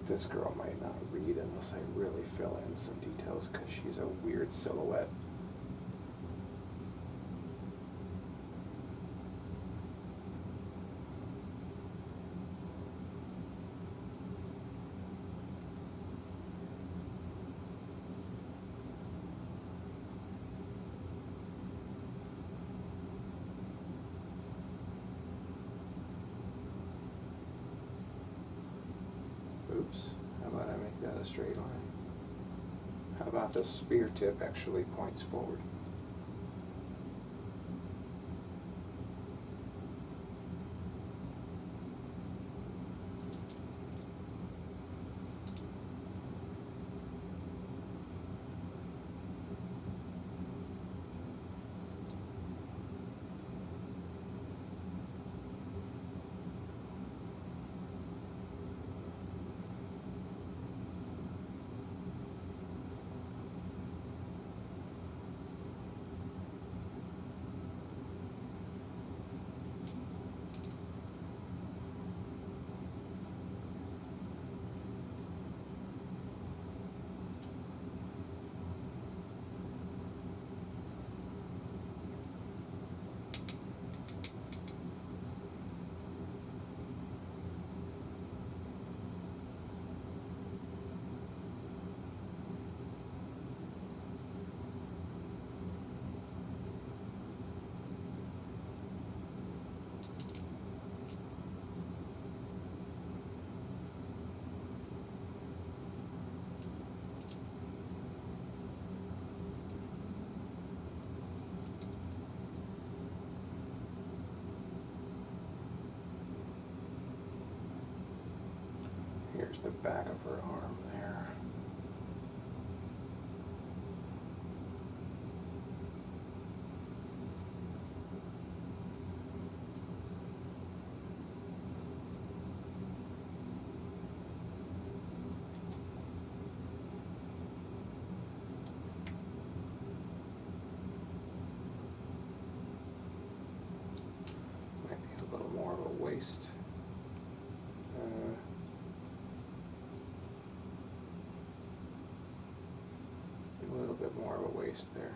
This girl might not read unless I really fill in some details because she's a weird silhouette. Oops, how about I make that a straight line? How about the spear tip actually points forward? Here's the back of her arm there. Might need a little more of a waist. A little bit more of a waist there.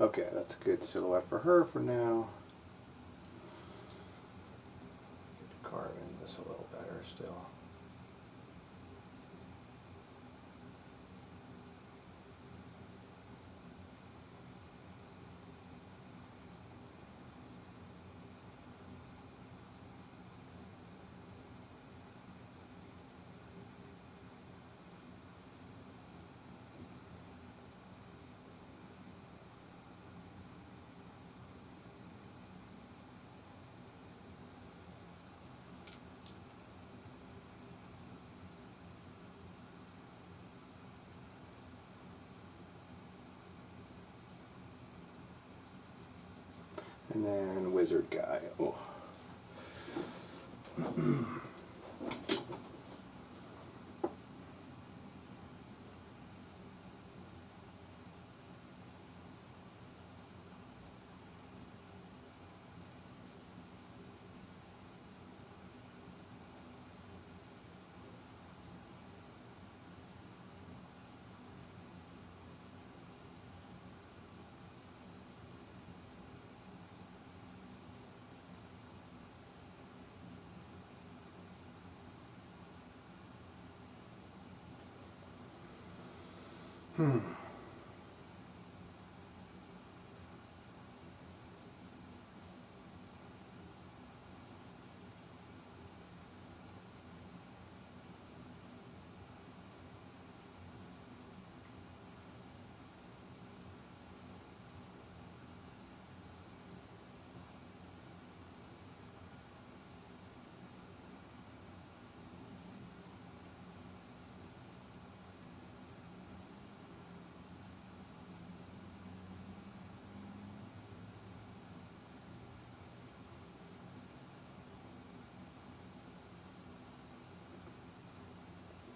Okay, that's a good silhouette for her for now. Carve in this a little better still. And then wizard guy. Oh.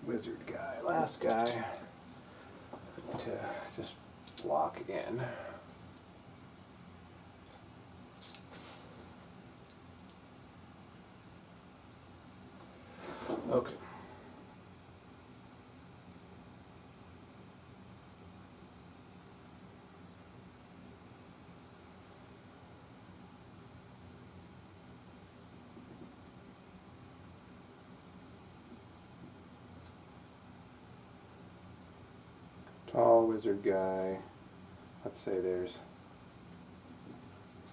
wizard guy, last guy to just block in. Okay. Tall wizard guy. Let's say he's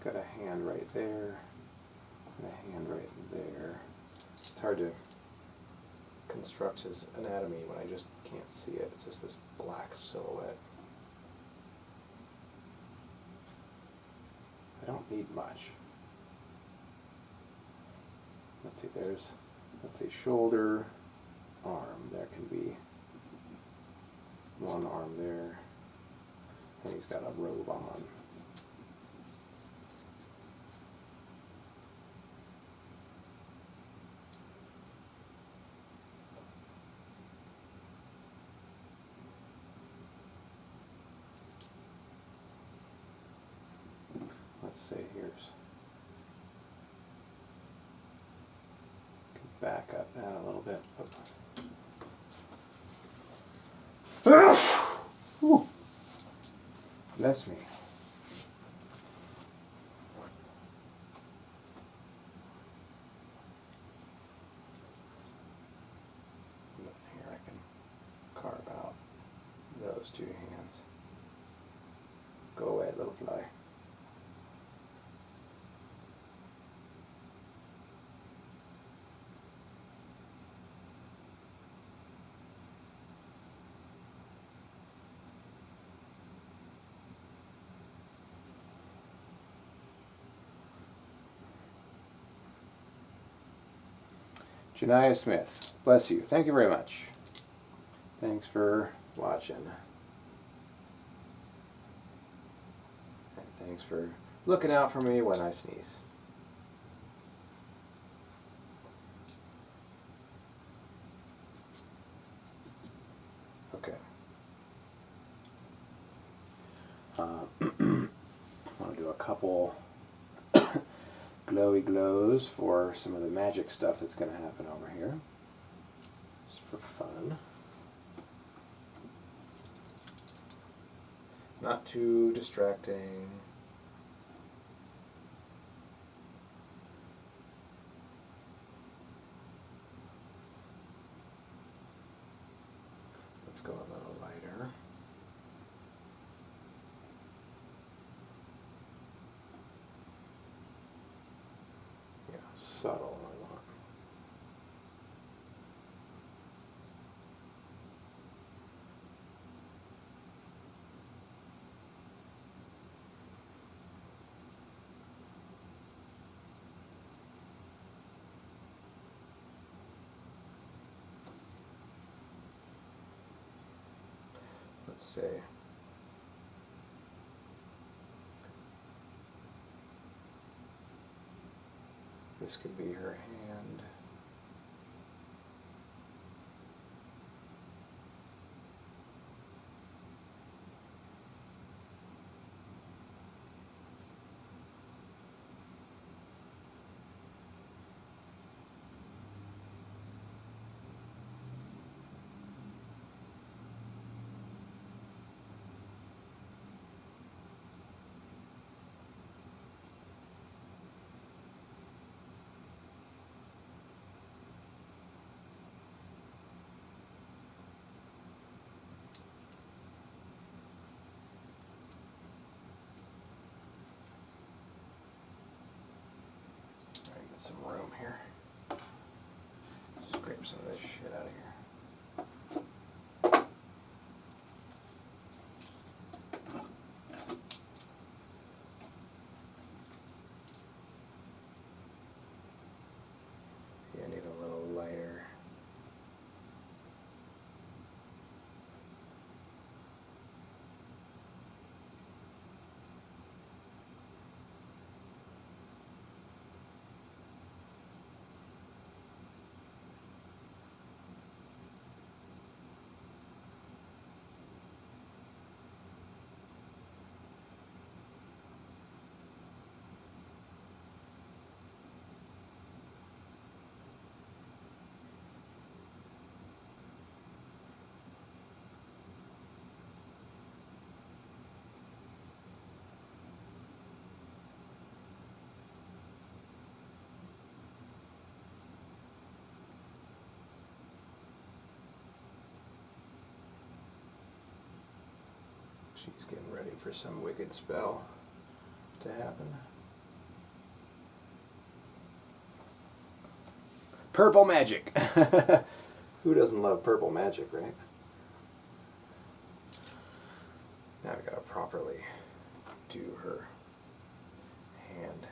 got a hand right there and a hand right there. It's hard to construct his anatomy when I just can't see it. It's just this black silhouette. I don't need much. Let's see, let's say shoulder, arm. There can be one arm there. And he's got a robe on. Let's say back up that a little bit. Whew. Bless me. Here I can carve out those two hands. Go away, little fly. Janiah Smith, bless you. Thank you very much. Thanks for watching. And thanks for looking out for me when I sneeze. Okay. I want to do a couple glowy glows for some of the magic stuff that's going to happen over here. Just for fun. Not too distracting. Let's go a little lighter. Yeah, subtle I want. Let's see. This could be her hand. Some room here. Scrape some of this shit out of here. Yeah, I need a little lighter. She's getting ready for some wicked spell to happen. Purple magic! Who doesn't love purple magic, right? Now we gotta properly do her hand.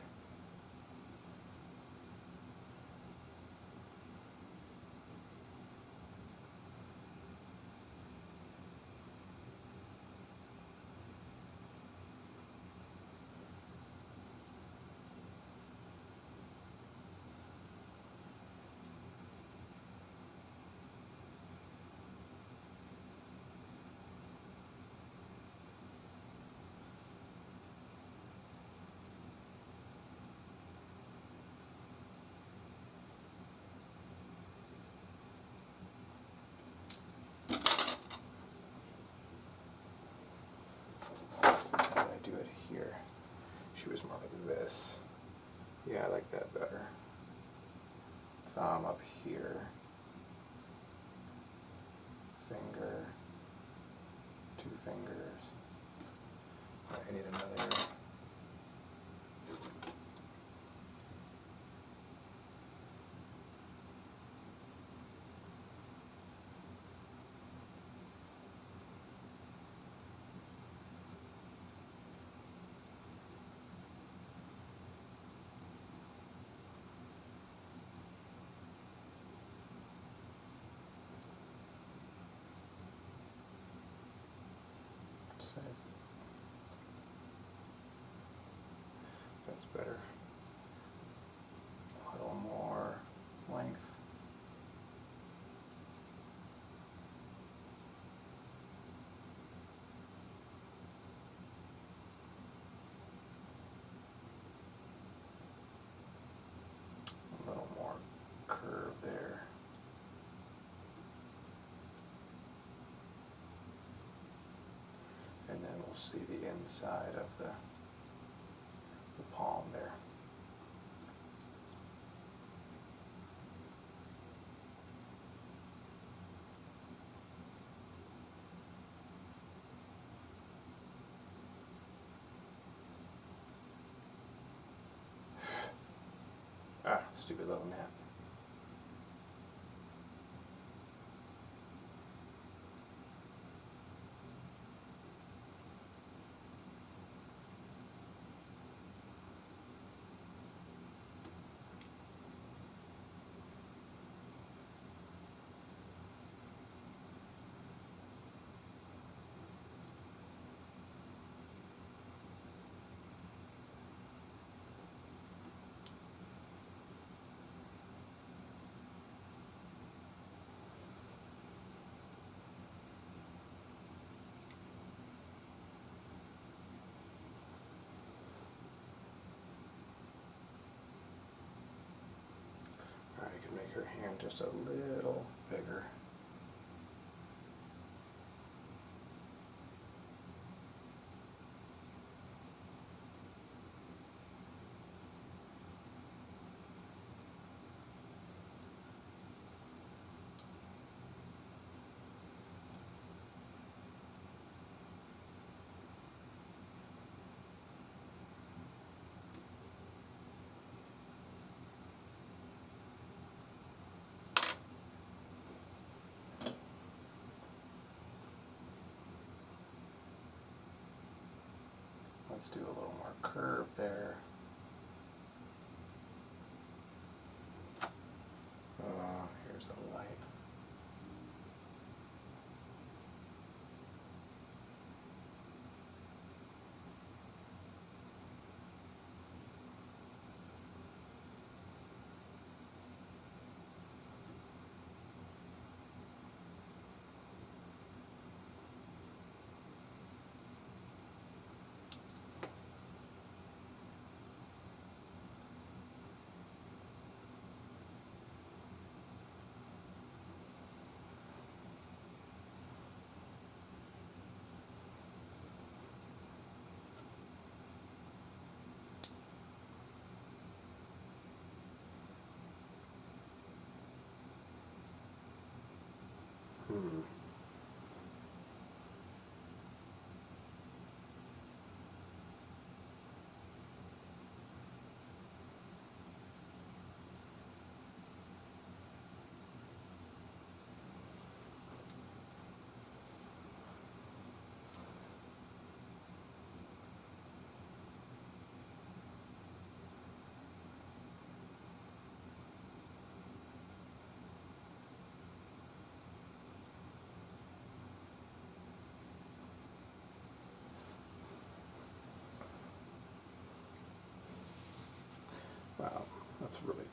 How did I do it here? She was more like this. Yeah, I like that better. Thumb up here. Finger. 2 fingers. I need another. That's better. A little more length. A little more curve there. And then we'll see the inside of the palm there. Ah, stupid little gnat. Alright, I can make her hand just a little bigger. Let's do a little more curve there. Here's the light.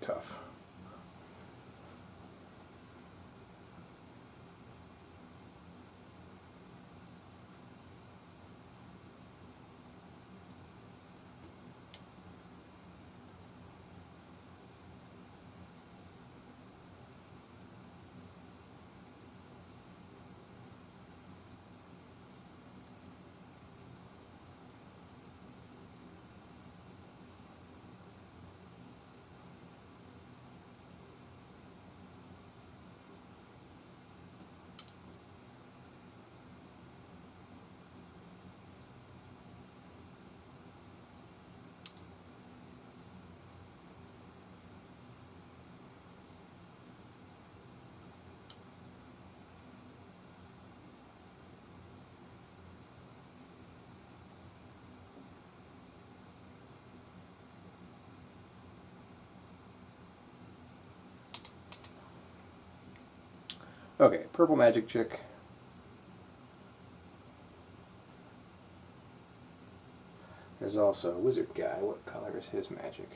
tough. Okay, purple magic chick. There's also a wizard guy. What color is his magic?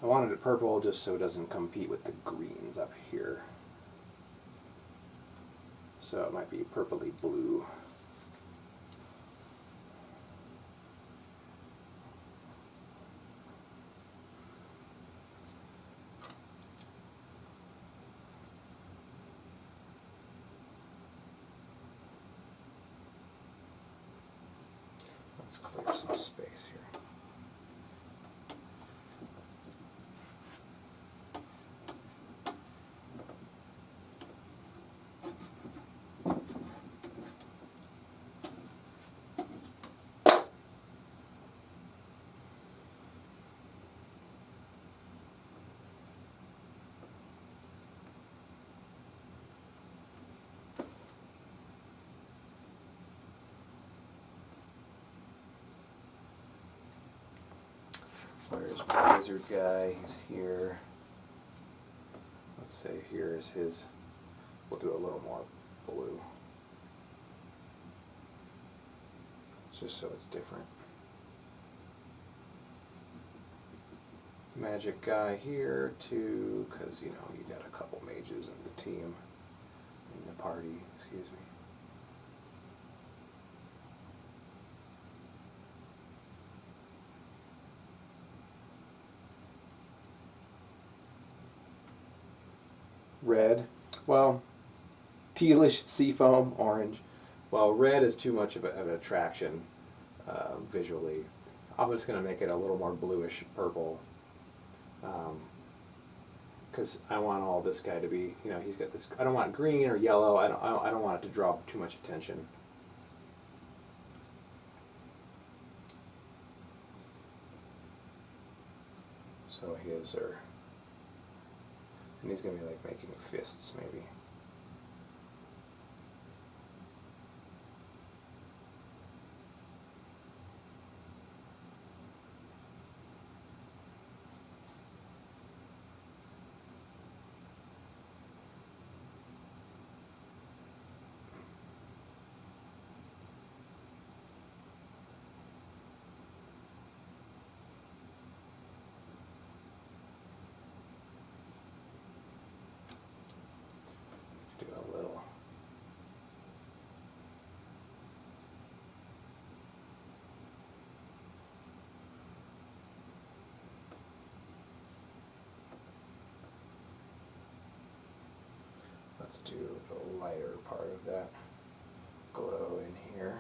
I wanted it purple just so it doesn't compete with the greens up here. So it might be purpley blue. Let's clear some space here. Where's my wizard guy? He's here. Let's say here is his. We'll do a little more blue. Just so it's different. Magic guy here too, because you know you got a couple mages in the team, in the party, excuse me. Red, well, tealish seafoam, orange. Well, red is too much of an attraction visually. I'm just going to make it a little more bluish purple. Because I want all this guy to be, you know, he's got this. I don't want green or yellow. I don't want it to draw too much attention. So his are, and he's gonna be like making fists maybe. Do a little. Let's do the lighter part of that glow in here.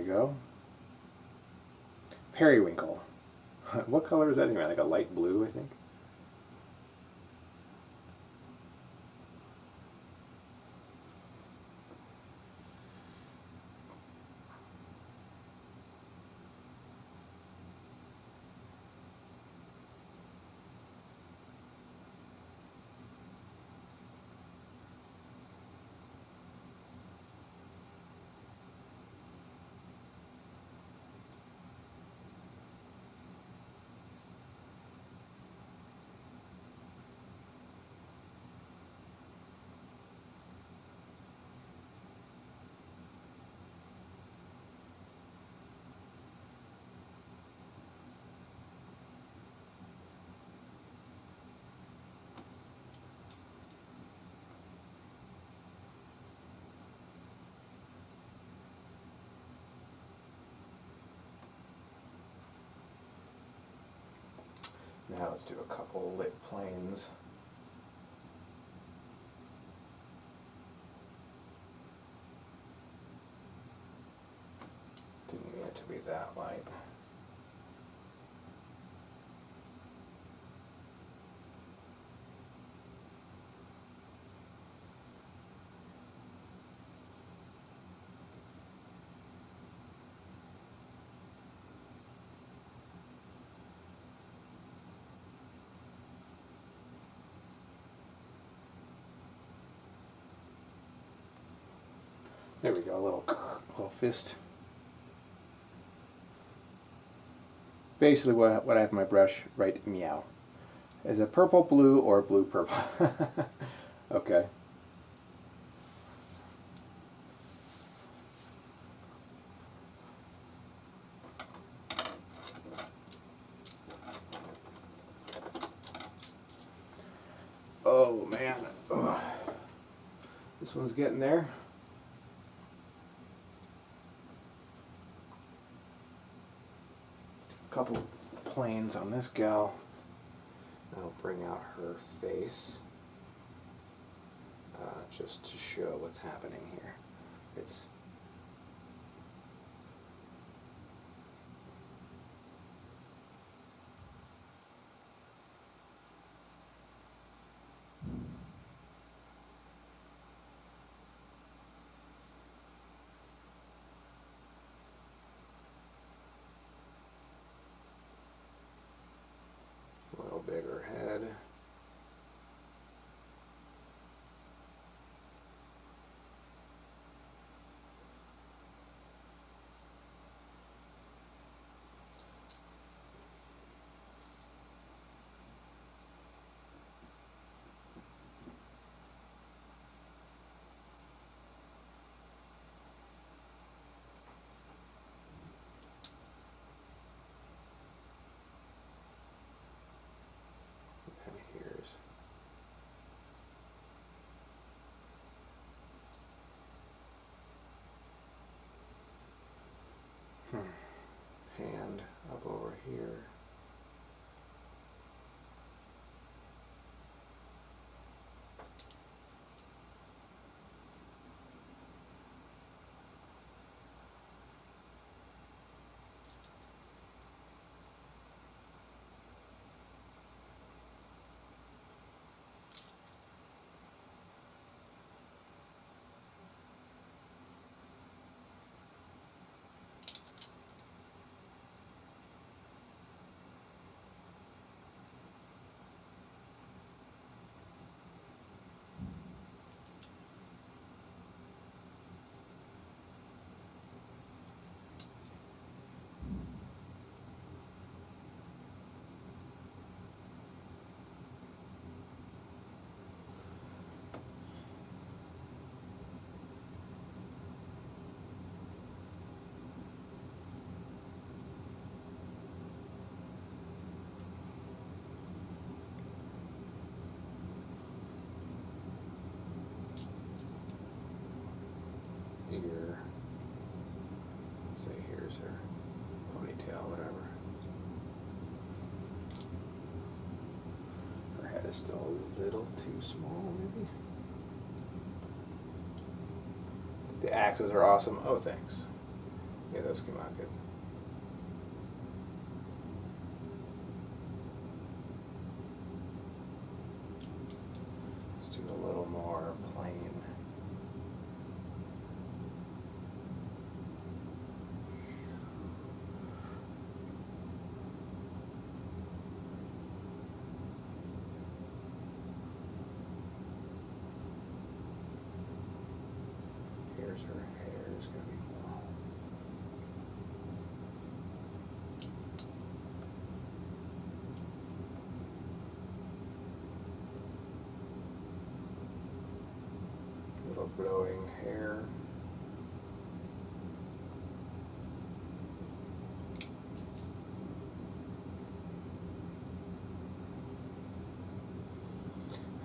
go. Periwinkle. What color is that anyway? Like a light blue, I think. Now let's do a couple lit planes. Didn't mean it to be that light. There we go, a little fist. Basically what I have in my brush, right, meow. Is it purple blue or blue purple? Okay. Oh man. Ugh. This one's getting there. Couple planes on this gal. That'll bring out her face, just to show what's happening here. It's a little bigger head. And here's hand up over here. Ear. Let's say here's her ponytail, whatever. Her head is still a little too small, maybe. The axes are awesome. Oh, thanks. Yeah, those came out good. Let's do a little more plain. Here's her hair is going to be long. Little blowing hair.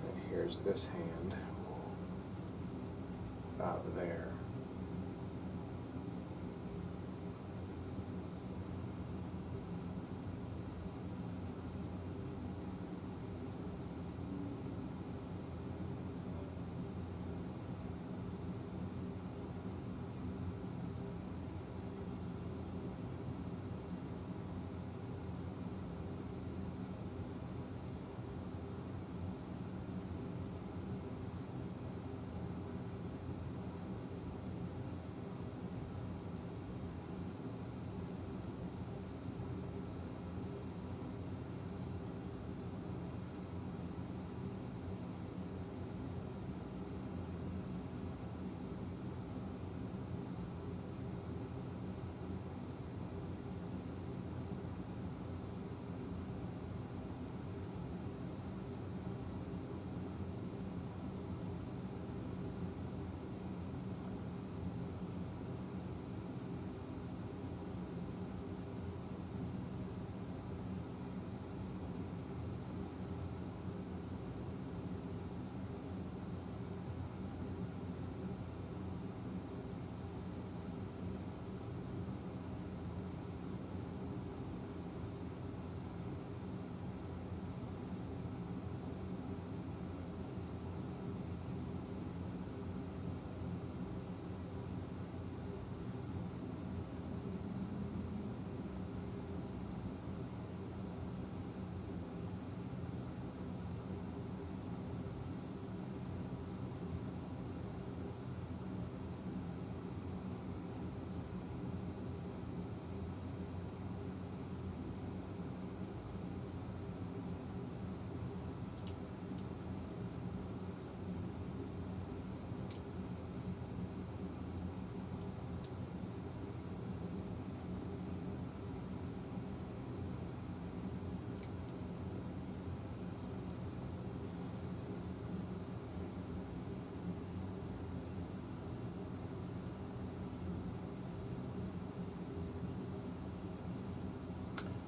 And here's this hand. About there.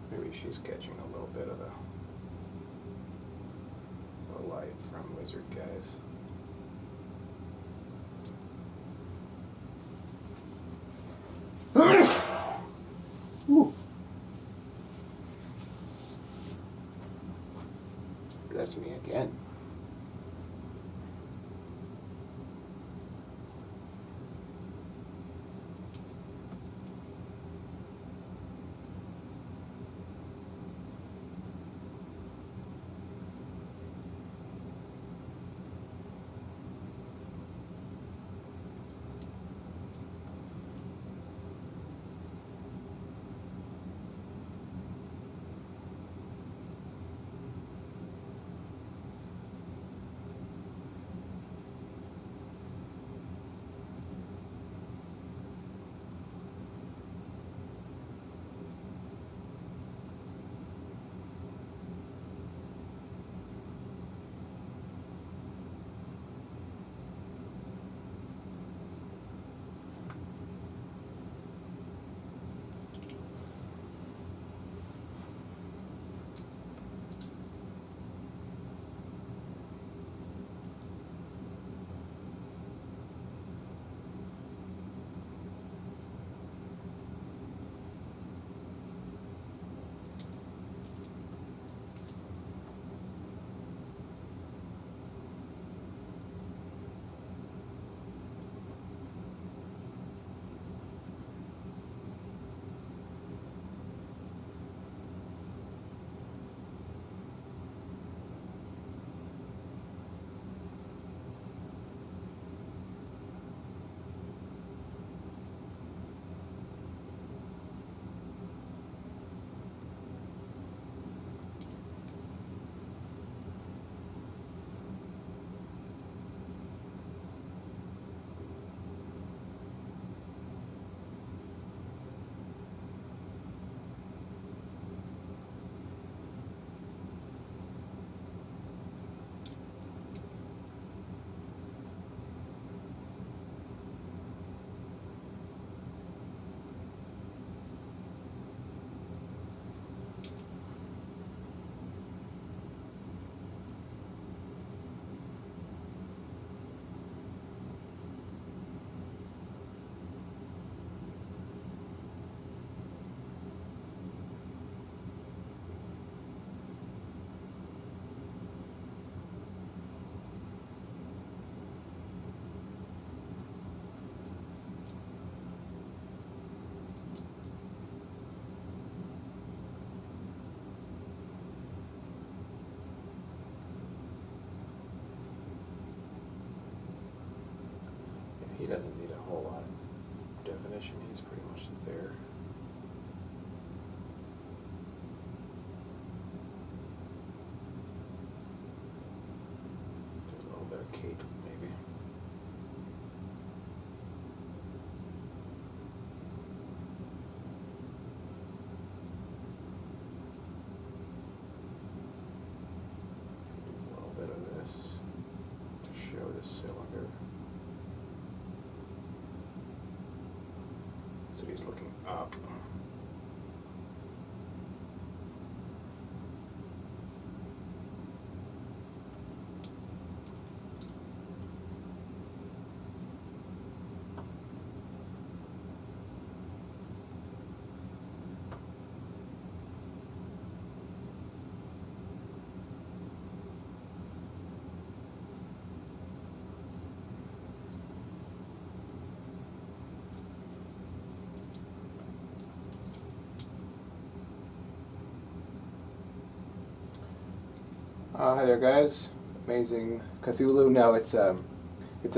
Maybe she's catching a little bit of the light from Wizard Guys. Ooh. Bless me again. He doesn't need a whole lot of definition. He's pretty much there. Do a little bit of cape, maybe. Do a little bit of this to show this cylinder. So he's looking up. Hi there, guys. Amazing Cthulhu. No, it's a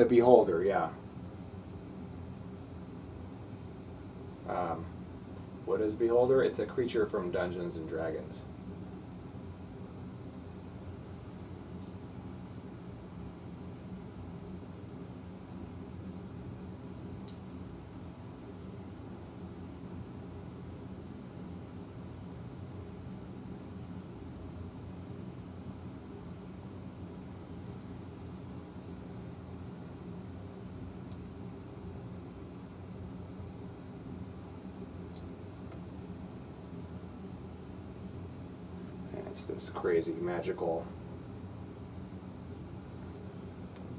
beholder. Yeah. What is beholder? It's a creature from Dungeons and Dragons. It's this crazy magical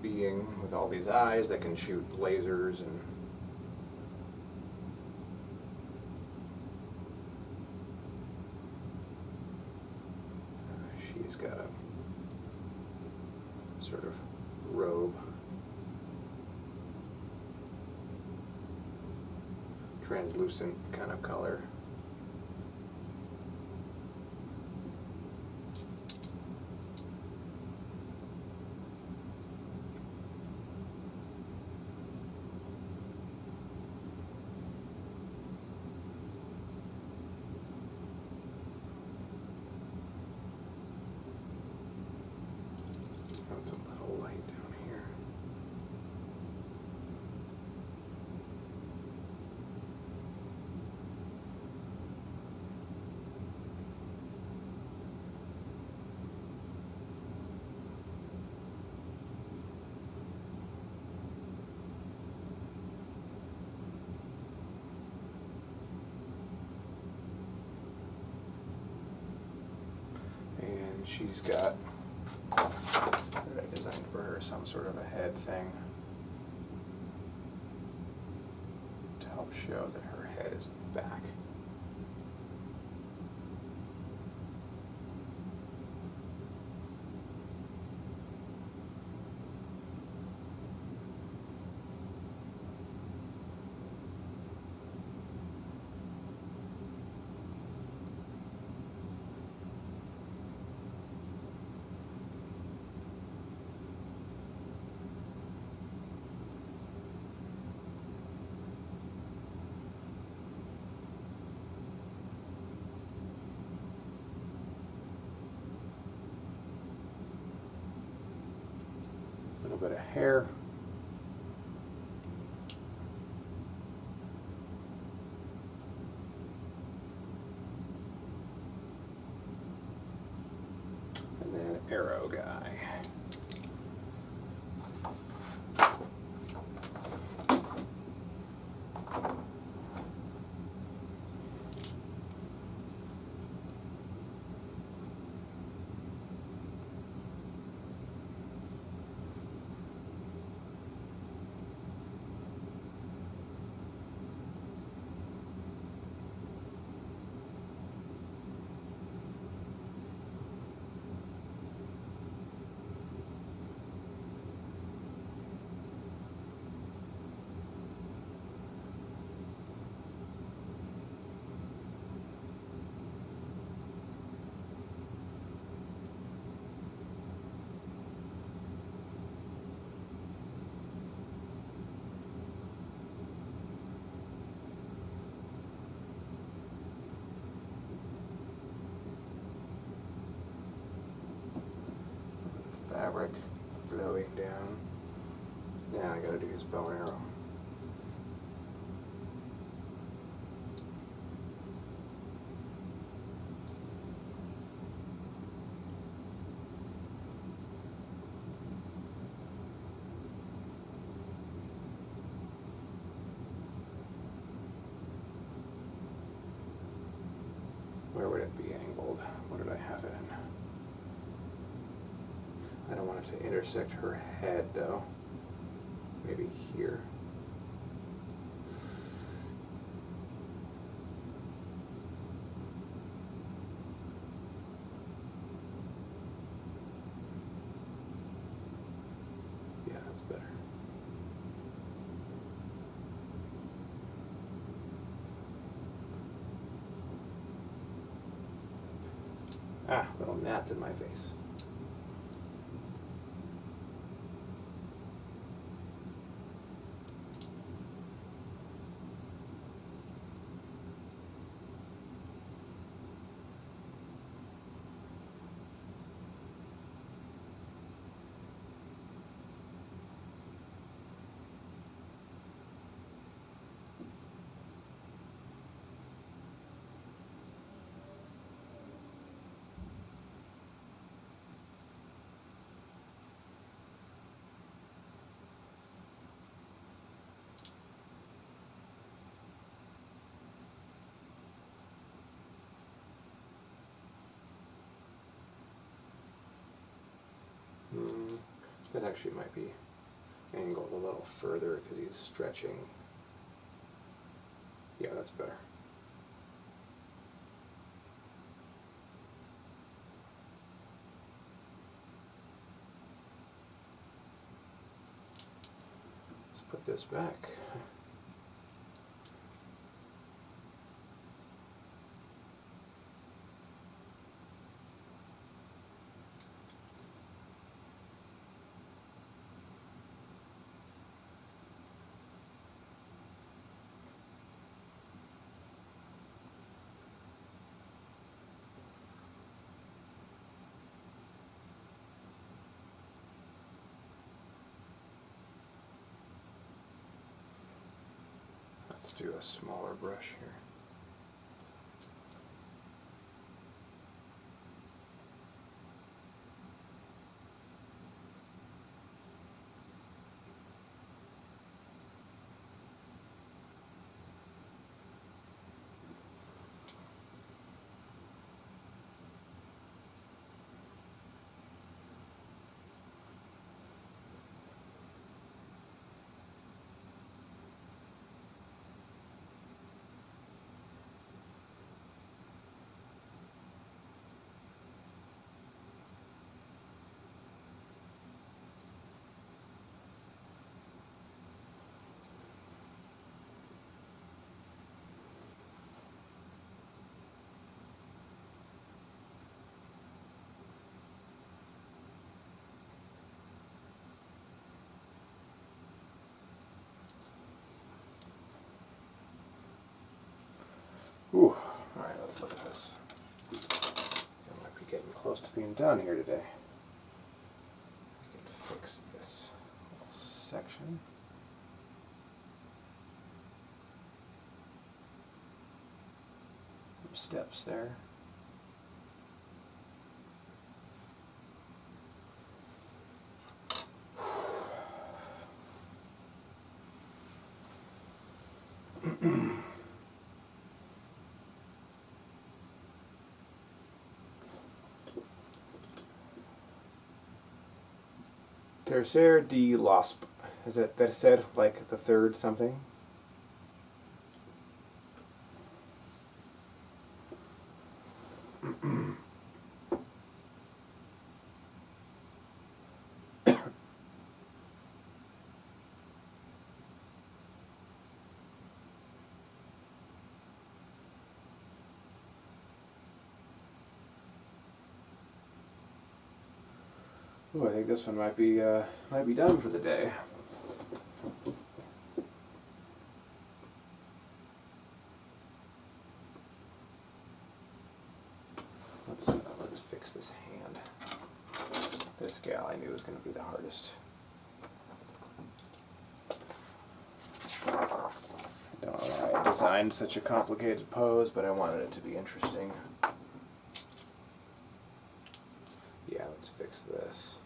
being with all these eyes that can shoot lasers and she's got a sort of robe, translucent kind of color. Got some little light down here. And she's got, what did I design for her? Some sort of a head thing to help show that her head is back. A little bit of hair. And then arrow guy. I gotta do is bow and arrow. Where would it be angled? What did I have it in? I don't want it to intersect her head though. Maybe here. Yeah, that's better. Ah, little gnats in my face. That actually might be angled a little further because he's stretching. Yeah, that's better. Let's put this back. Let's do a smaller brush here. Ooh, alright, let's look at this. I might be getting close to being done here today. We can fix this little section. Some steps there. Tercer de l'Osp. Is it that said like the third something? Oh, I think this one might be done for the day. Let's fix this hand. This gal I knew was going to be the hardest. designed such a complicated pose, but I wanted it to be interesting. Yeah, let's fix this.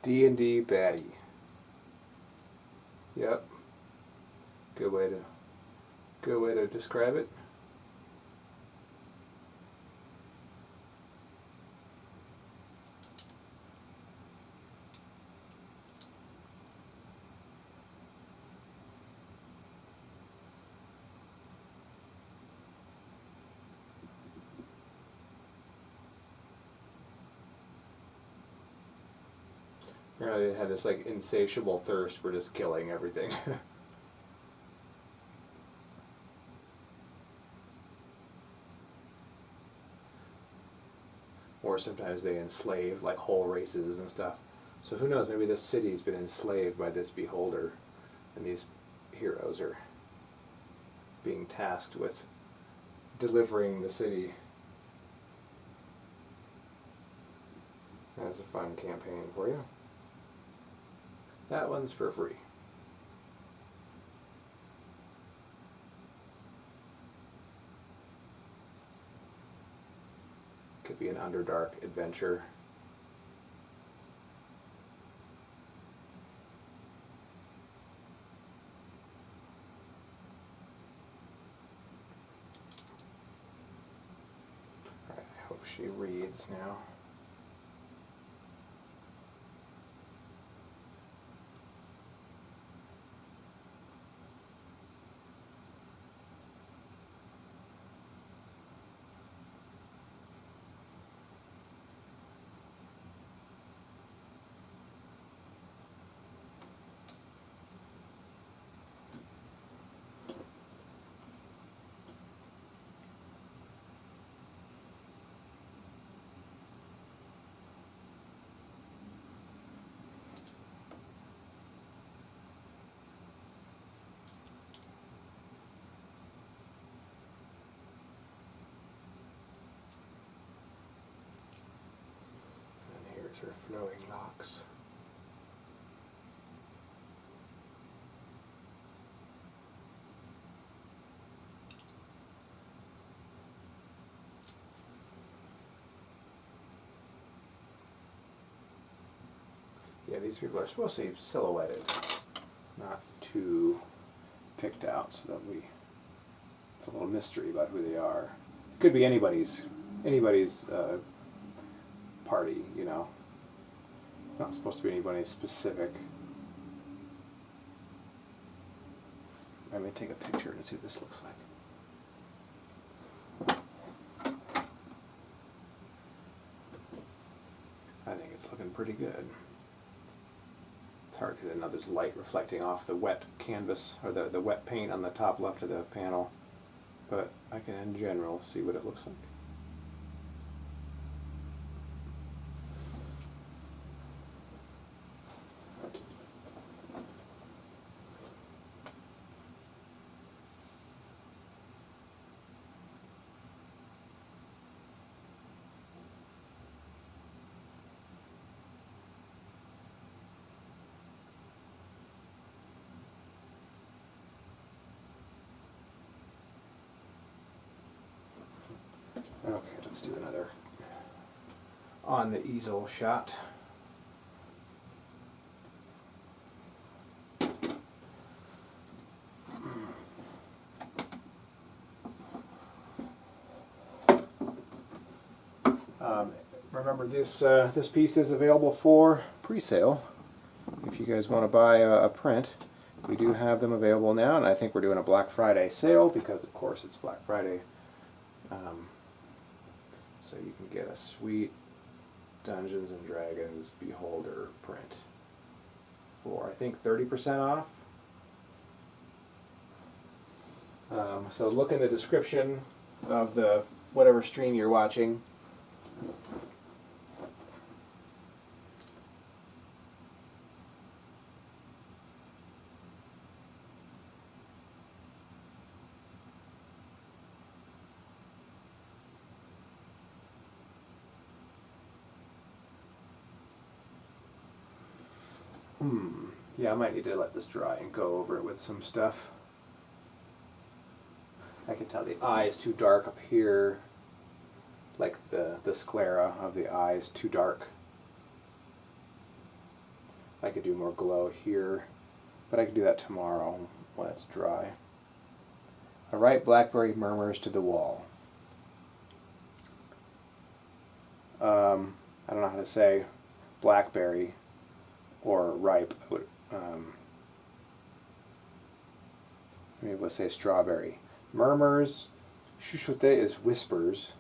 D&D baddie. Yep. Good way to describe it. They had this like insatiable thirst for just killing everything. Or sometimes they enslave like whole races and stuff. So who knows, maybe this city's been enslaved by this beholder, and these heroes are being tasked with delivering the city. That's a fun campaign for you. That one's for free. Could be an Underdark adventure. Alright, I hope she reads now. Her flowing locks. Yeah, these people are supposed to be silhouetted, not too picked out, so that it's a little mystery about who they are. It could be anybody's party, you know. It's not supposed to be anybody specific. I may take a picture and see what this looks like. I think it's looking pretty good. It's hard because now there's light reflecting off the wet canvas, or the wet paint on the top left of the panel. But I can, in general, see what it looks like. Okay, let's do another on the easel shot. Remember, this piece is available for pre-sale if you guys want to buy a print, we do have them available now, and I think we're doing a Black Friday sale because, of course, it's Black Friday. So you can get a sweet Dungeons and Dragons Beholder print for, I think, 30% off. So look in the description of the whatever stream you're watching. Yeah, I might need to let this dry and go over it with some stuff. I can tell the eye is too dark up here. Like the sclera of the eye is too dark. I could do more glow here, but I could do that tomorrow when it's dry. A ripe blackberry murmurs to the wall. I don't know how to say blackberry or ripe. Maybe we'll say strawberry. Murmurs, chuchote is whispers.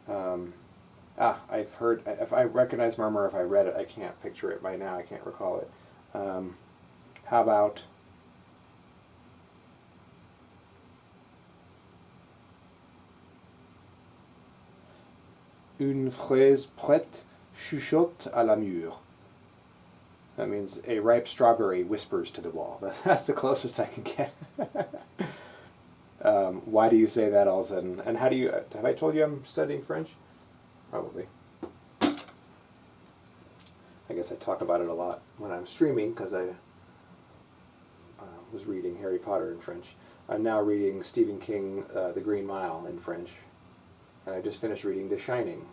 I've heard, if I recognize murmur, if I read it, I can't picture it by now, I can't recall it. How about une fraise prête chuchote à la mûre? That means a ripe strawberry whispers to the wall. That's the closest I can get. Why do you say that all of a sudden? And how do you, have I told you I'm studying French? Probably. I guess I talk about it a lot when I'm streaming because I was reading Harry Potter in French. I'm now reading Stephen King, The Green Mile in French. And I just finished reading The Shining,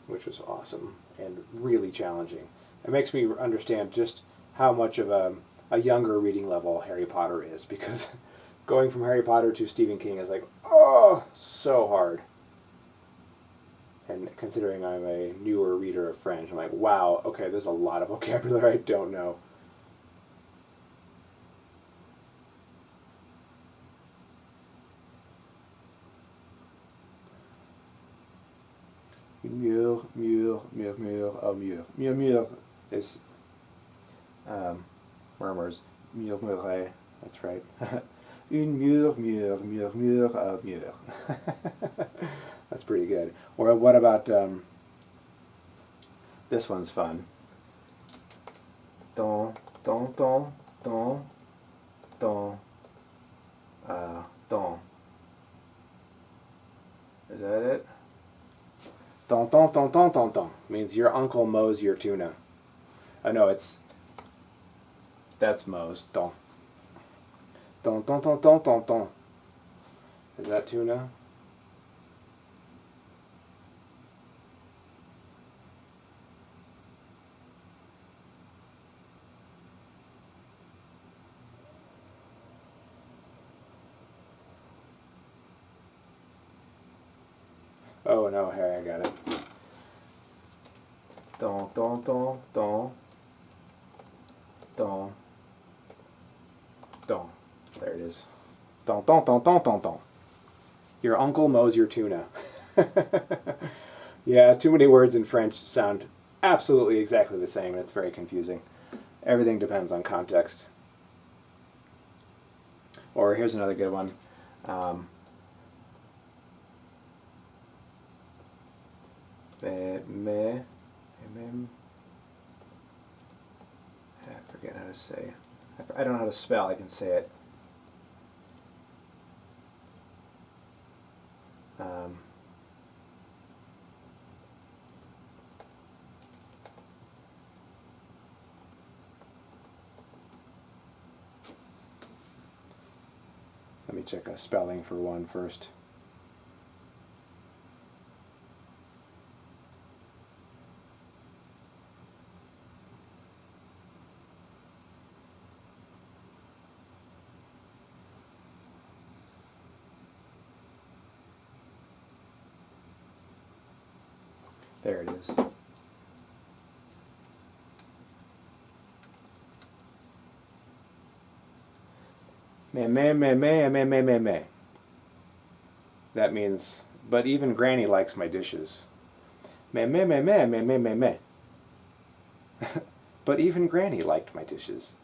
which was awesome and really challenging. It makes me understand just how much of a younger reading level Harry Potter is, because going from Harry Potter to Stephen King is like, oh, so hard. And considering I'm a newer reader of French, I'm like, wow, okay, there's a lot of vocabulary I don't know. Mur, mur, murmure, oh, mur. Murmure is murmurs. Murmurer, that's right. Une murmure, murmure, oh, mur. That's pretty good. Or what about, this one's fun. Don, don, don, don, don, don. Is that it? Don, don, don, don, don, don. Means your uncle mows your tuna. Oh no, that's mows. Don. Don, don, don, don, don, don. Is that tuna? Oh no, Harry, I got it. Don, don, don, don, don, don. There it is. Don, don, don, don, don, don. Your uncle mows your tuna. Yeah, too many words in French sound absolutely exactly the same, and it's very confusing. Everything depends on context. Or here's another good one. I forget how to say. I don't know how to spell. I can say it. Let me check a spelling for one first. There it is. Me. That means, but even Granny likes my dishes. Me. But even Granny liked my dishes.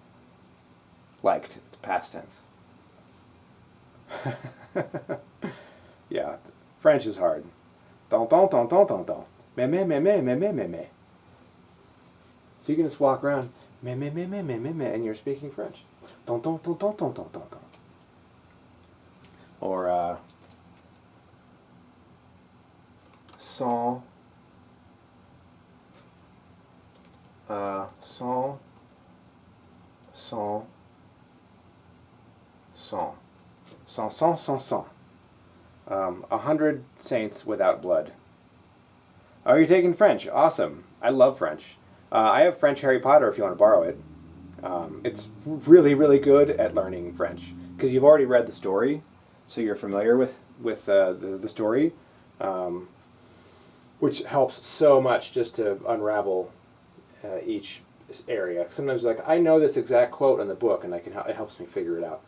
Liked, it's past tense. Yeah, French is hard. Don. Me. So you can just walk around, me, and you're speaking French. Don. Or, sans, sans. 100 saints without blood. Oh, you're taking French. Awesome. I love French. I have French Harry Potter if you want to borrow it. It's really, really good at learning French because you've already read the story, so you're familiar with the story, which helps so much just to unravel each area. Sometimes, like, I know this exact quote in the book, and it helps me figure it out.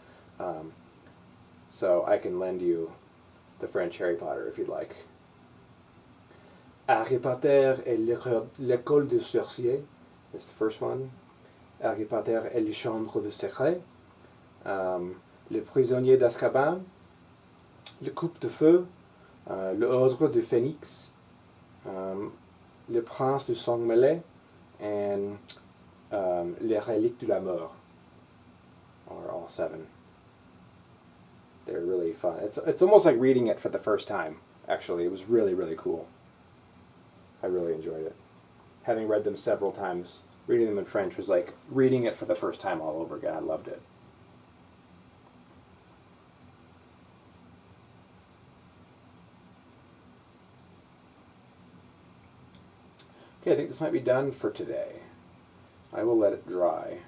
So I can lend you the French Harry Potter if you'd like. Harry Potter et l'école des sorciers is the first one. Harry Potter et les chambres de secret. Le prisonnier d'Azkaban. Le coupe de feu. Le ordre du phénix. Le prince du sang mêlé. And les reliques de la mort are all 7. They're really fun. It's almost like reading it for the first time, actually. It was really, really cool. I really enjoyed it. Having read them several times, reading them in French was like reading it for the first time all over again. I loved it. Okay, I think this might be done for today. I will let it dry.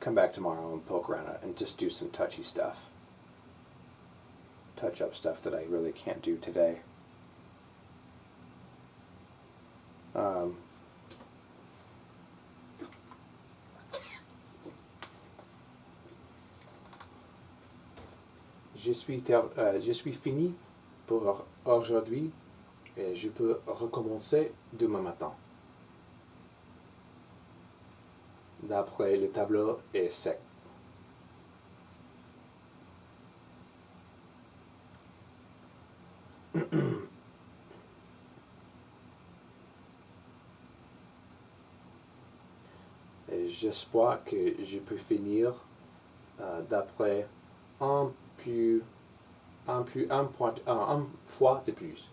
Come back tomorrow and poke around it and just do some touchy stuff. Touch up stuff that I really can't do today. Je suis fini pour aujourd'hui et je peux recommencer demain matin. D'après le tableau est sec. Et j'espère que je peux finir d'après un fois de plus.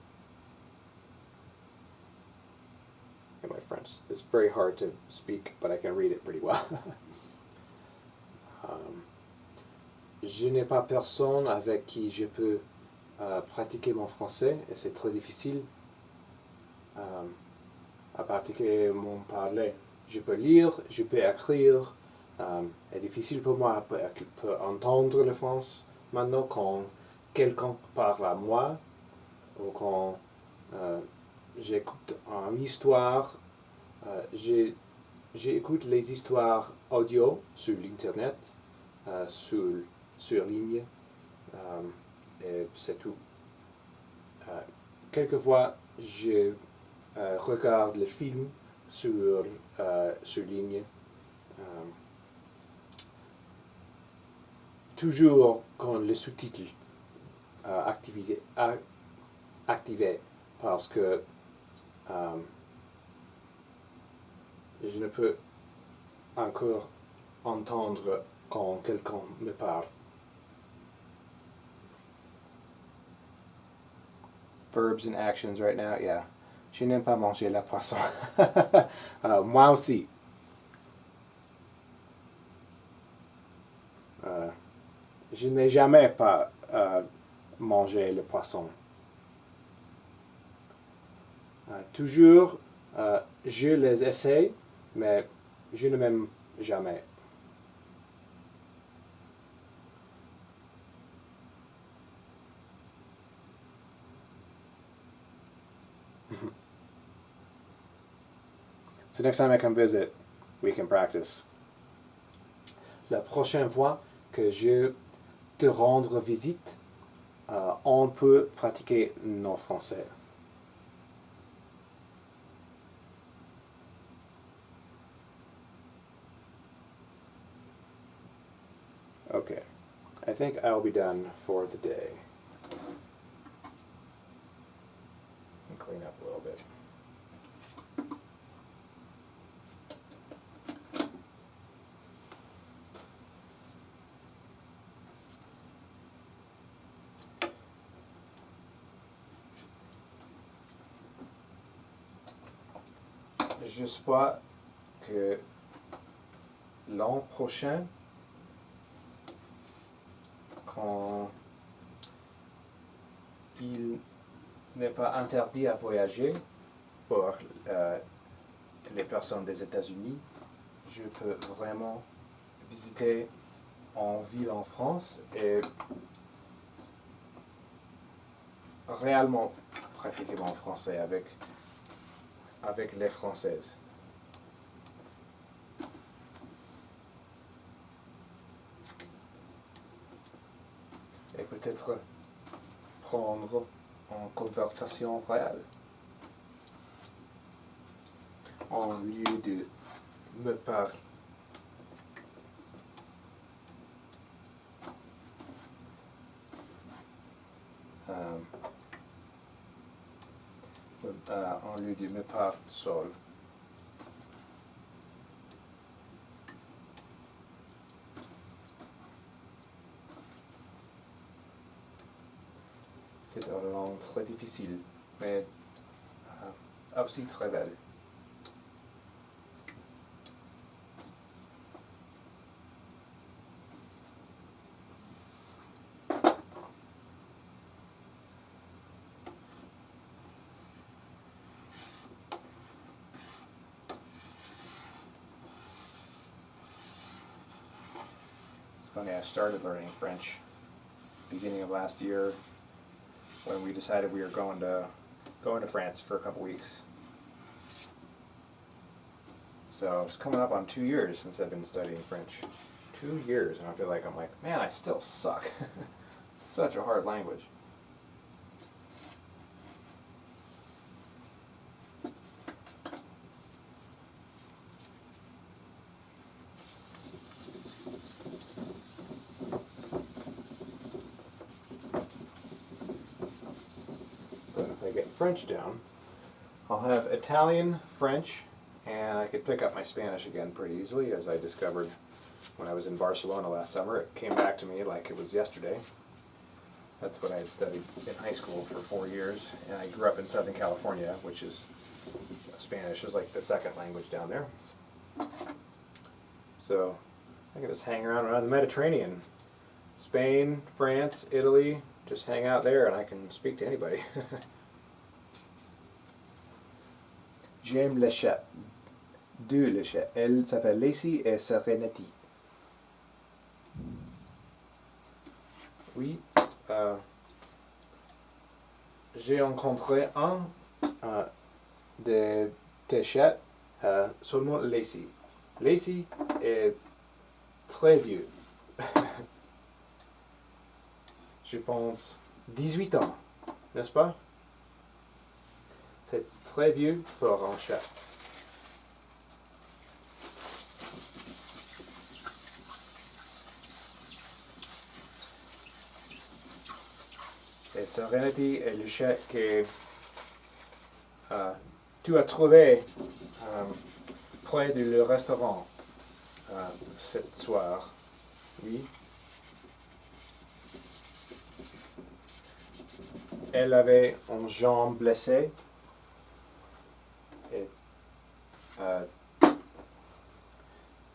And my French is very hard to speak, but I can read it pretty well. Je n'ai pas personne avec qui je peux pratiquer mon français et c'est très difficile à pratiquer mon parler. Je peux lire, je peux écrire. C'est difficile pour moi pour entendre le français. Maintenant, quand quelqu'un parle à moi, ou quand j'écoute une histoire, j'écoute les histoires audio sur l'internet, sur ligne, et c'est tout. Quelquefois, je regarde les films sur ligne. Toujours quand les sous-titres activés parce que je ne peux encore entendre quand quelqu'un me parle. Verbs and actions right now, yeah. Je n'aime pas manger la poisson. Moi aussi. Je n'ai jamais pas mangé le poisson. Toujours, je les essaie, mais je ne m'aime jamais. So next time I come visit, we can practice. La prochaine fois que je te rendre visite, on peut pratiquer nos français. Okay, I think I'll be done for the day. And clean up a little bit. J'espère que l'an prochain, quand il n'est pas interdit à voyager pour les personnes des États-Unis, je peux vraiment visiter en ville en France et réellement pratiquer mon français avec les Françaises. Et peut-être prendre en conversation réelle en lieu de me parler. En lieu de me parler seul. C'est une langue très difficile, mais aussi très belle. It's funny, I started learning French beginning of last year when we decided we were going to France for a couple weeks. So it's coming up on 2 years since I've been studying French. 2 years, and I feel like man, I still suck. It's such a hard language. But if I get French down, I'll have Italian, French, and I could pick up my Spanish again pretty easily, as I discovered when I was in Barcelona last summer. It came back to me like it was yesterday. That's what I had studied in high school for 4 years, and I grew up in Southern California, which is Spanish is like the second language down there. So I can just hang around the Mediterranean. Spain, France, Italy, just hang out there and I can speak to anybody. J'aime le chat. Deux le chat. Elle s'appelle Lacey et Serenity. Oui. J'ai rencontré un de tes chats, seulement Lacey. Lacey est très vieux. Je pense 18 ans, n'est-ce pas? C'est très vieux pour un chat. Et Serenity est le chat que tu as trouvé près du restaurant ce soir. Oui. Elle avait une jambe blessée et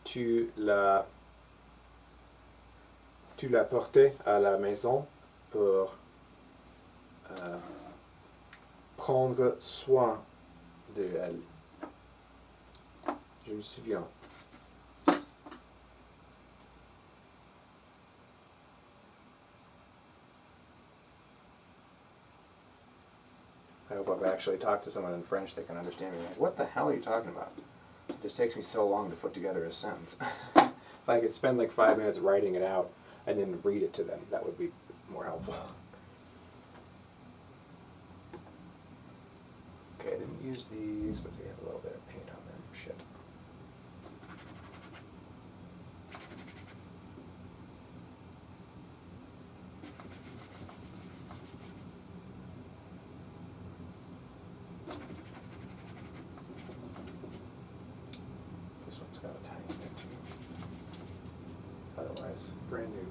tu l'as portée à la maison pour prendre soin d'elle. Je me souviens. I hope I've actually talked to someone in French that can understand me. Like, what the hell are you talking about? It just takes me so long to put together a sentence. If I could spend like 5 minutes writing it out, and then read it to them. That would be more helpful. Okay, I didn't use these, but they have a little bit of paint on them. Shit. This one's got a tiny bit too. Otherwise, brand new.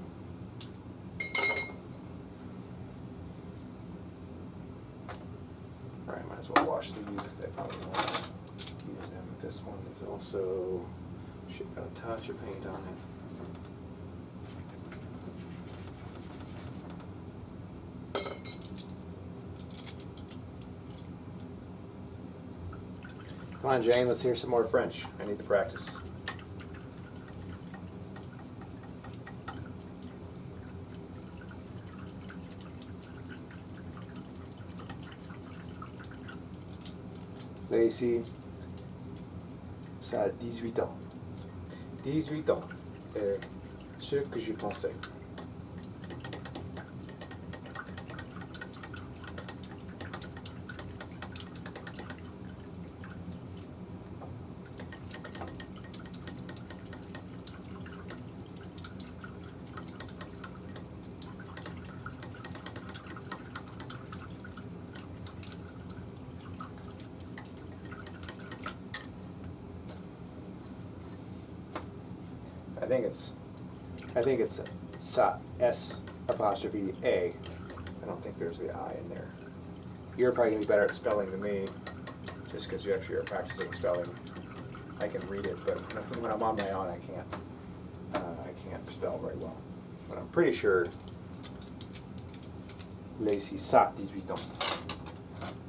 Alright, might as well wash these because I probably won't use them. This one is also got a touch of paint on it. Come on, Jane, let's hear some more French. I need to practice. Là, ici, ça a 18 ans. 18 ans. Ce que je pensais. I think it's sa, S apostrophe A. I don't think there's the I in there. You're probably going to be better at spelling than me, just because you actually are practicing spelling. I can read it, but when I'm on my own, I can't spell very well. But I'm pretty sure Lacey sa 18 ans,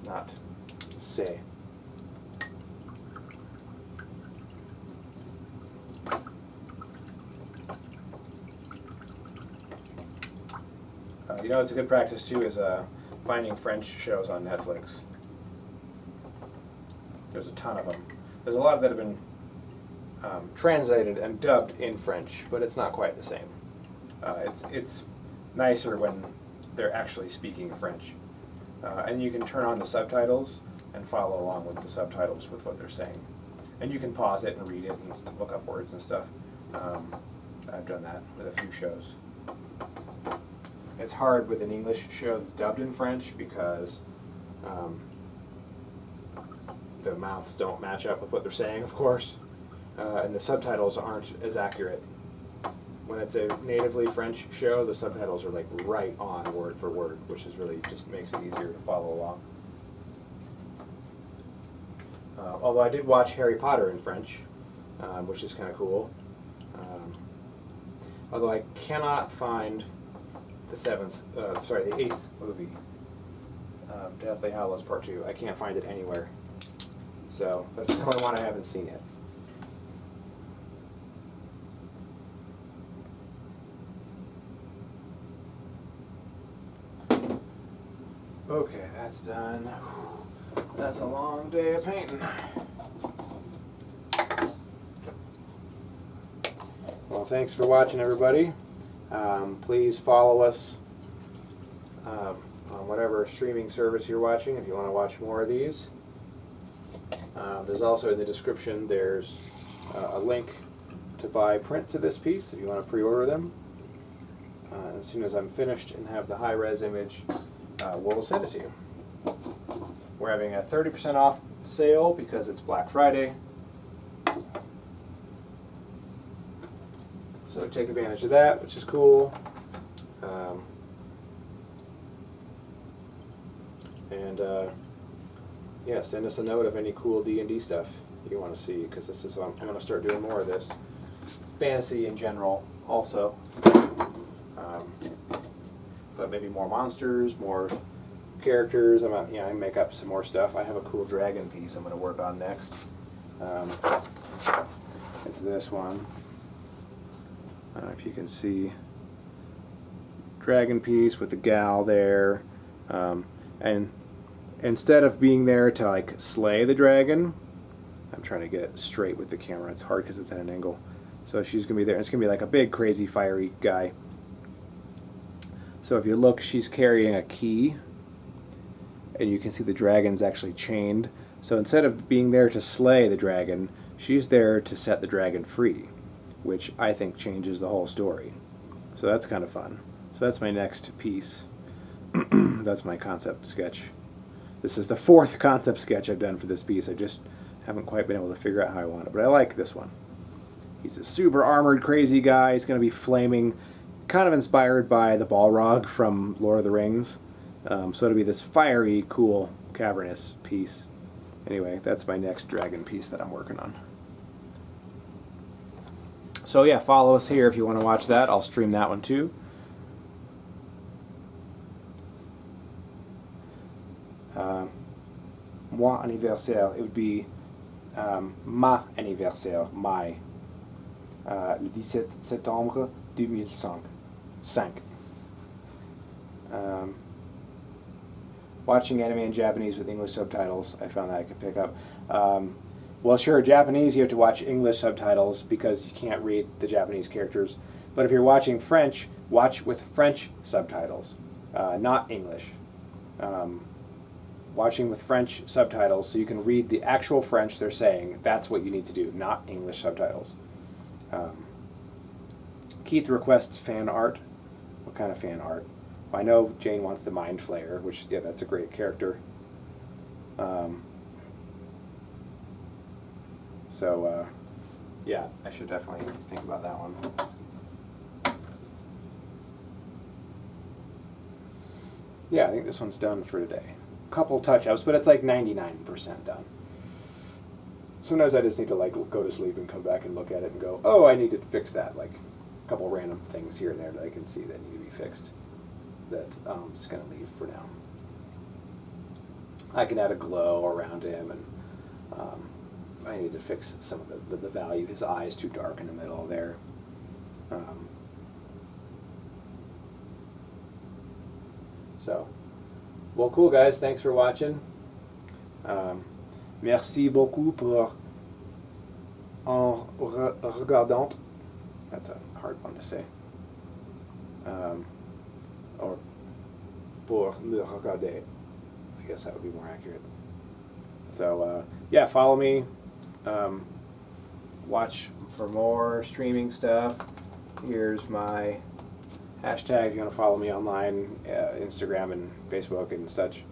not say. You know, it's a good practice too is finding French shows on Netflix. There's a ton of them. There's a lot that have been translated and dubbed in French, but it's not quite the same. It's nicer when they're actually speaking French, and you can turn on the subtitles and follow along with the subtitles with what they're saying, and you can pause it and read it and look up words and stuff. I've done that with a few shows. It's hard with an English show that's dubbed in French because the mouths don't match up with what they're saying, of course, and the subtitles aren't as accurate. When it's a natively French show, the subtitles are like right on word for word, which is really just makes it easier to follow along. Although I did watch Harry Potter in French, which is kind of cool. Although I cannot find the eighth movie, Deathly Hallows Part 2. I can't find it anywhere. So that's the only one I haven't seen yet. Okay, that's done. That's a long day of painting. Well, thanks for watching, everybody. Please follow us on whatever streaming service you're watching if you want to watch more of these. There's also in the description, there's a link to buy prints of this piece if you want to pre-order them. As soon as I'm finished and have the high-res image, we'll send it to you. We're having a 30% off sale because it's Black Friday. So take advantage of that, which is cool. Yeah, send us a note of any cool D&D stuff you want to see, because this is I'm going to start doing more of this. Fantasy in general, also. But maybe more monsters, more characters. I make up some more stuff. I have a cool dragon piece I'm going to work on next. It's this one. I don't know if you can see. Dragon piece with the gal there. And instead of being there to like slay the dragon, I'm trying to get it straight with the camera. It's hard because it's at an angle. So she's going to be there. It's going to be like a big, crazy, fiery guy. So if you look, she's carrying a key, and you can see the dragon's actually chained. So instead of being there to slay the dragon, she's there to set the dragon free, which I think changes the whole story. So that's kind of fun. So that's my next piece. That's my concept sketch. This is the 4th concept sketch I've done for this piece. I just haven't quite been able to figure out how I want it, but I like this one. He's a super armored, crazy guy. He's going to be flaming, kind of inspired by the Balrog from Lord of the Rings. So it'll be this fiery, cool, cavernous piece. Anyway, that's my next dragon piece that I'm working on. So yeah, follow us here if you want to watch that. I'll stream that one too. Moi anniversaire, it would be ma anniversaire, my, le 17 septembre 2005. Watching anime in Japanese with English subtitles, I found that I could pick up. Well, sure, Japanese you have to watch English subtitles because you can't read the Japanese characters. But if you're watching French, watch with French subtitles, not English. Watching with French subtitles so you can read the actual French they're saying. That's what you need to do, not English subtitles. Keith requests fan art. What kind of fan art? I know Jane wants the Mind Flayer, which, yeah, that's a great character. Yeah, I should definitely think about that one. Yeah, I think this one's done for today. Couple touch-ups, but it's like 99% done. Sometimes I just need to like go to sleep and come back and look at it and go, oh, I need to fix that. Like a couple random things here and there that I can see that need to be fixed. That I'm just going to leave for now. I can add a glow around him, and I need to fix some of the value. His eye is too dark in the middle there. Well, cool guys, thanks for watching. Merci beaucoup pour en regardant. That's a hard one to say. Or pour me regarder. I guess that would be more accurate. So yeah, follow me. Watch for more streaming stuff. Here's my hashtag if you want to follow me online, Instagram and Facebook and such.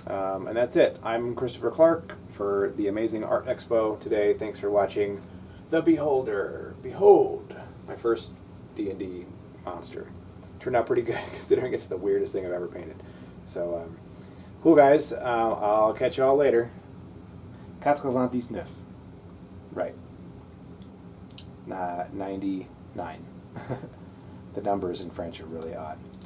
And that's it. I'm Christopher Clark for the Amazing Art Expo today. Thanks for watching The Beholder. Behold, my first D&D monster. Turned out pretty good considering it's the weirdest thing I've ever painted. So, cool guys. I'll catch you all later. 99. Right. 99. The numbers in French are really odd.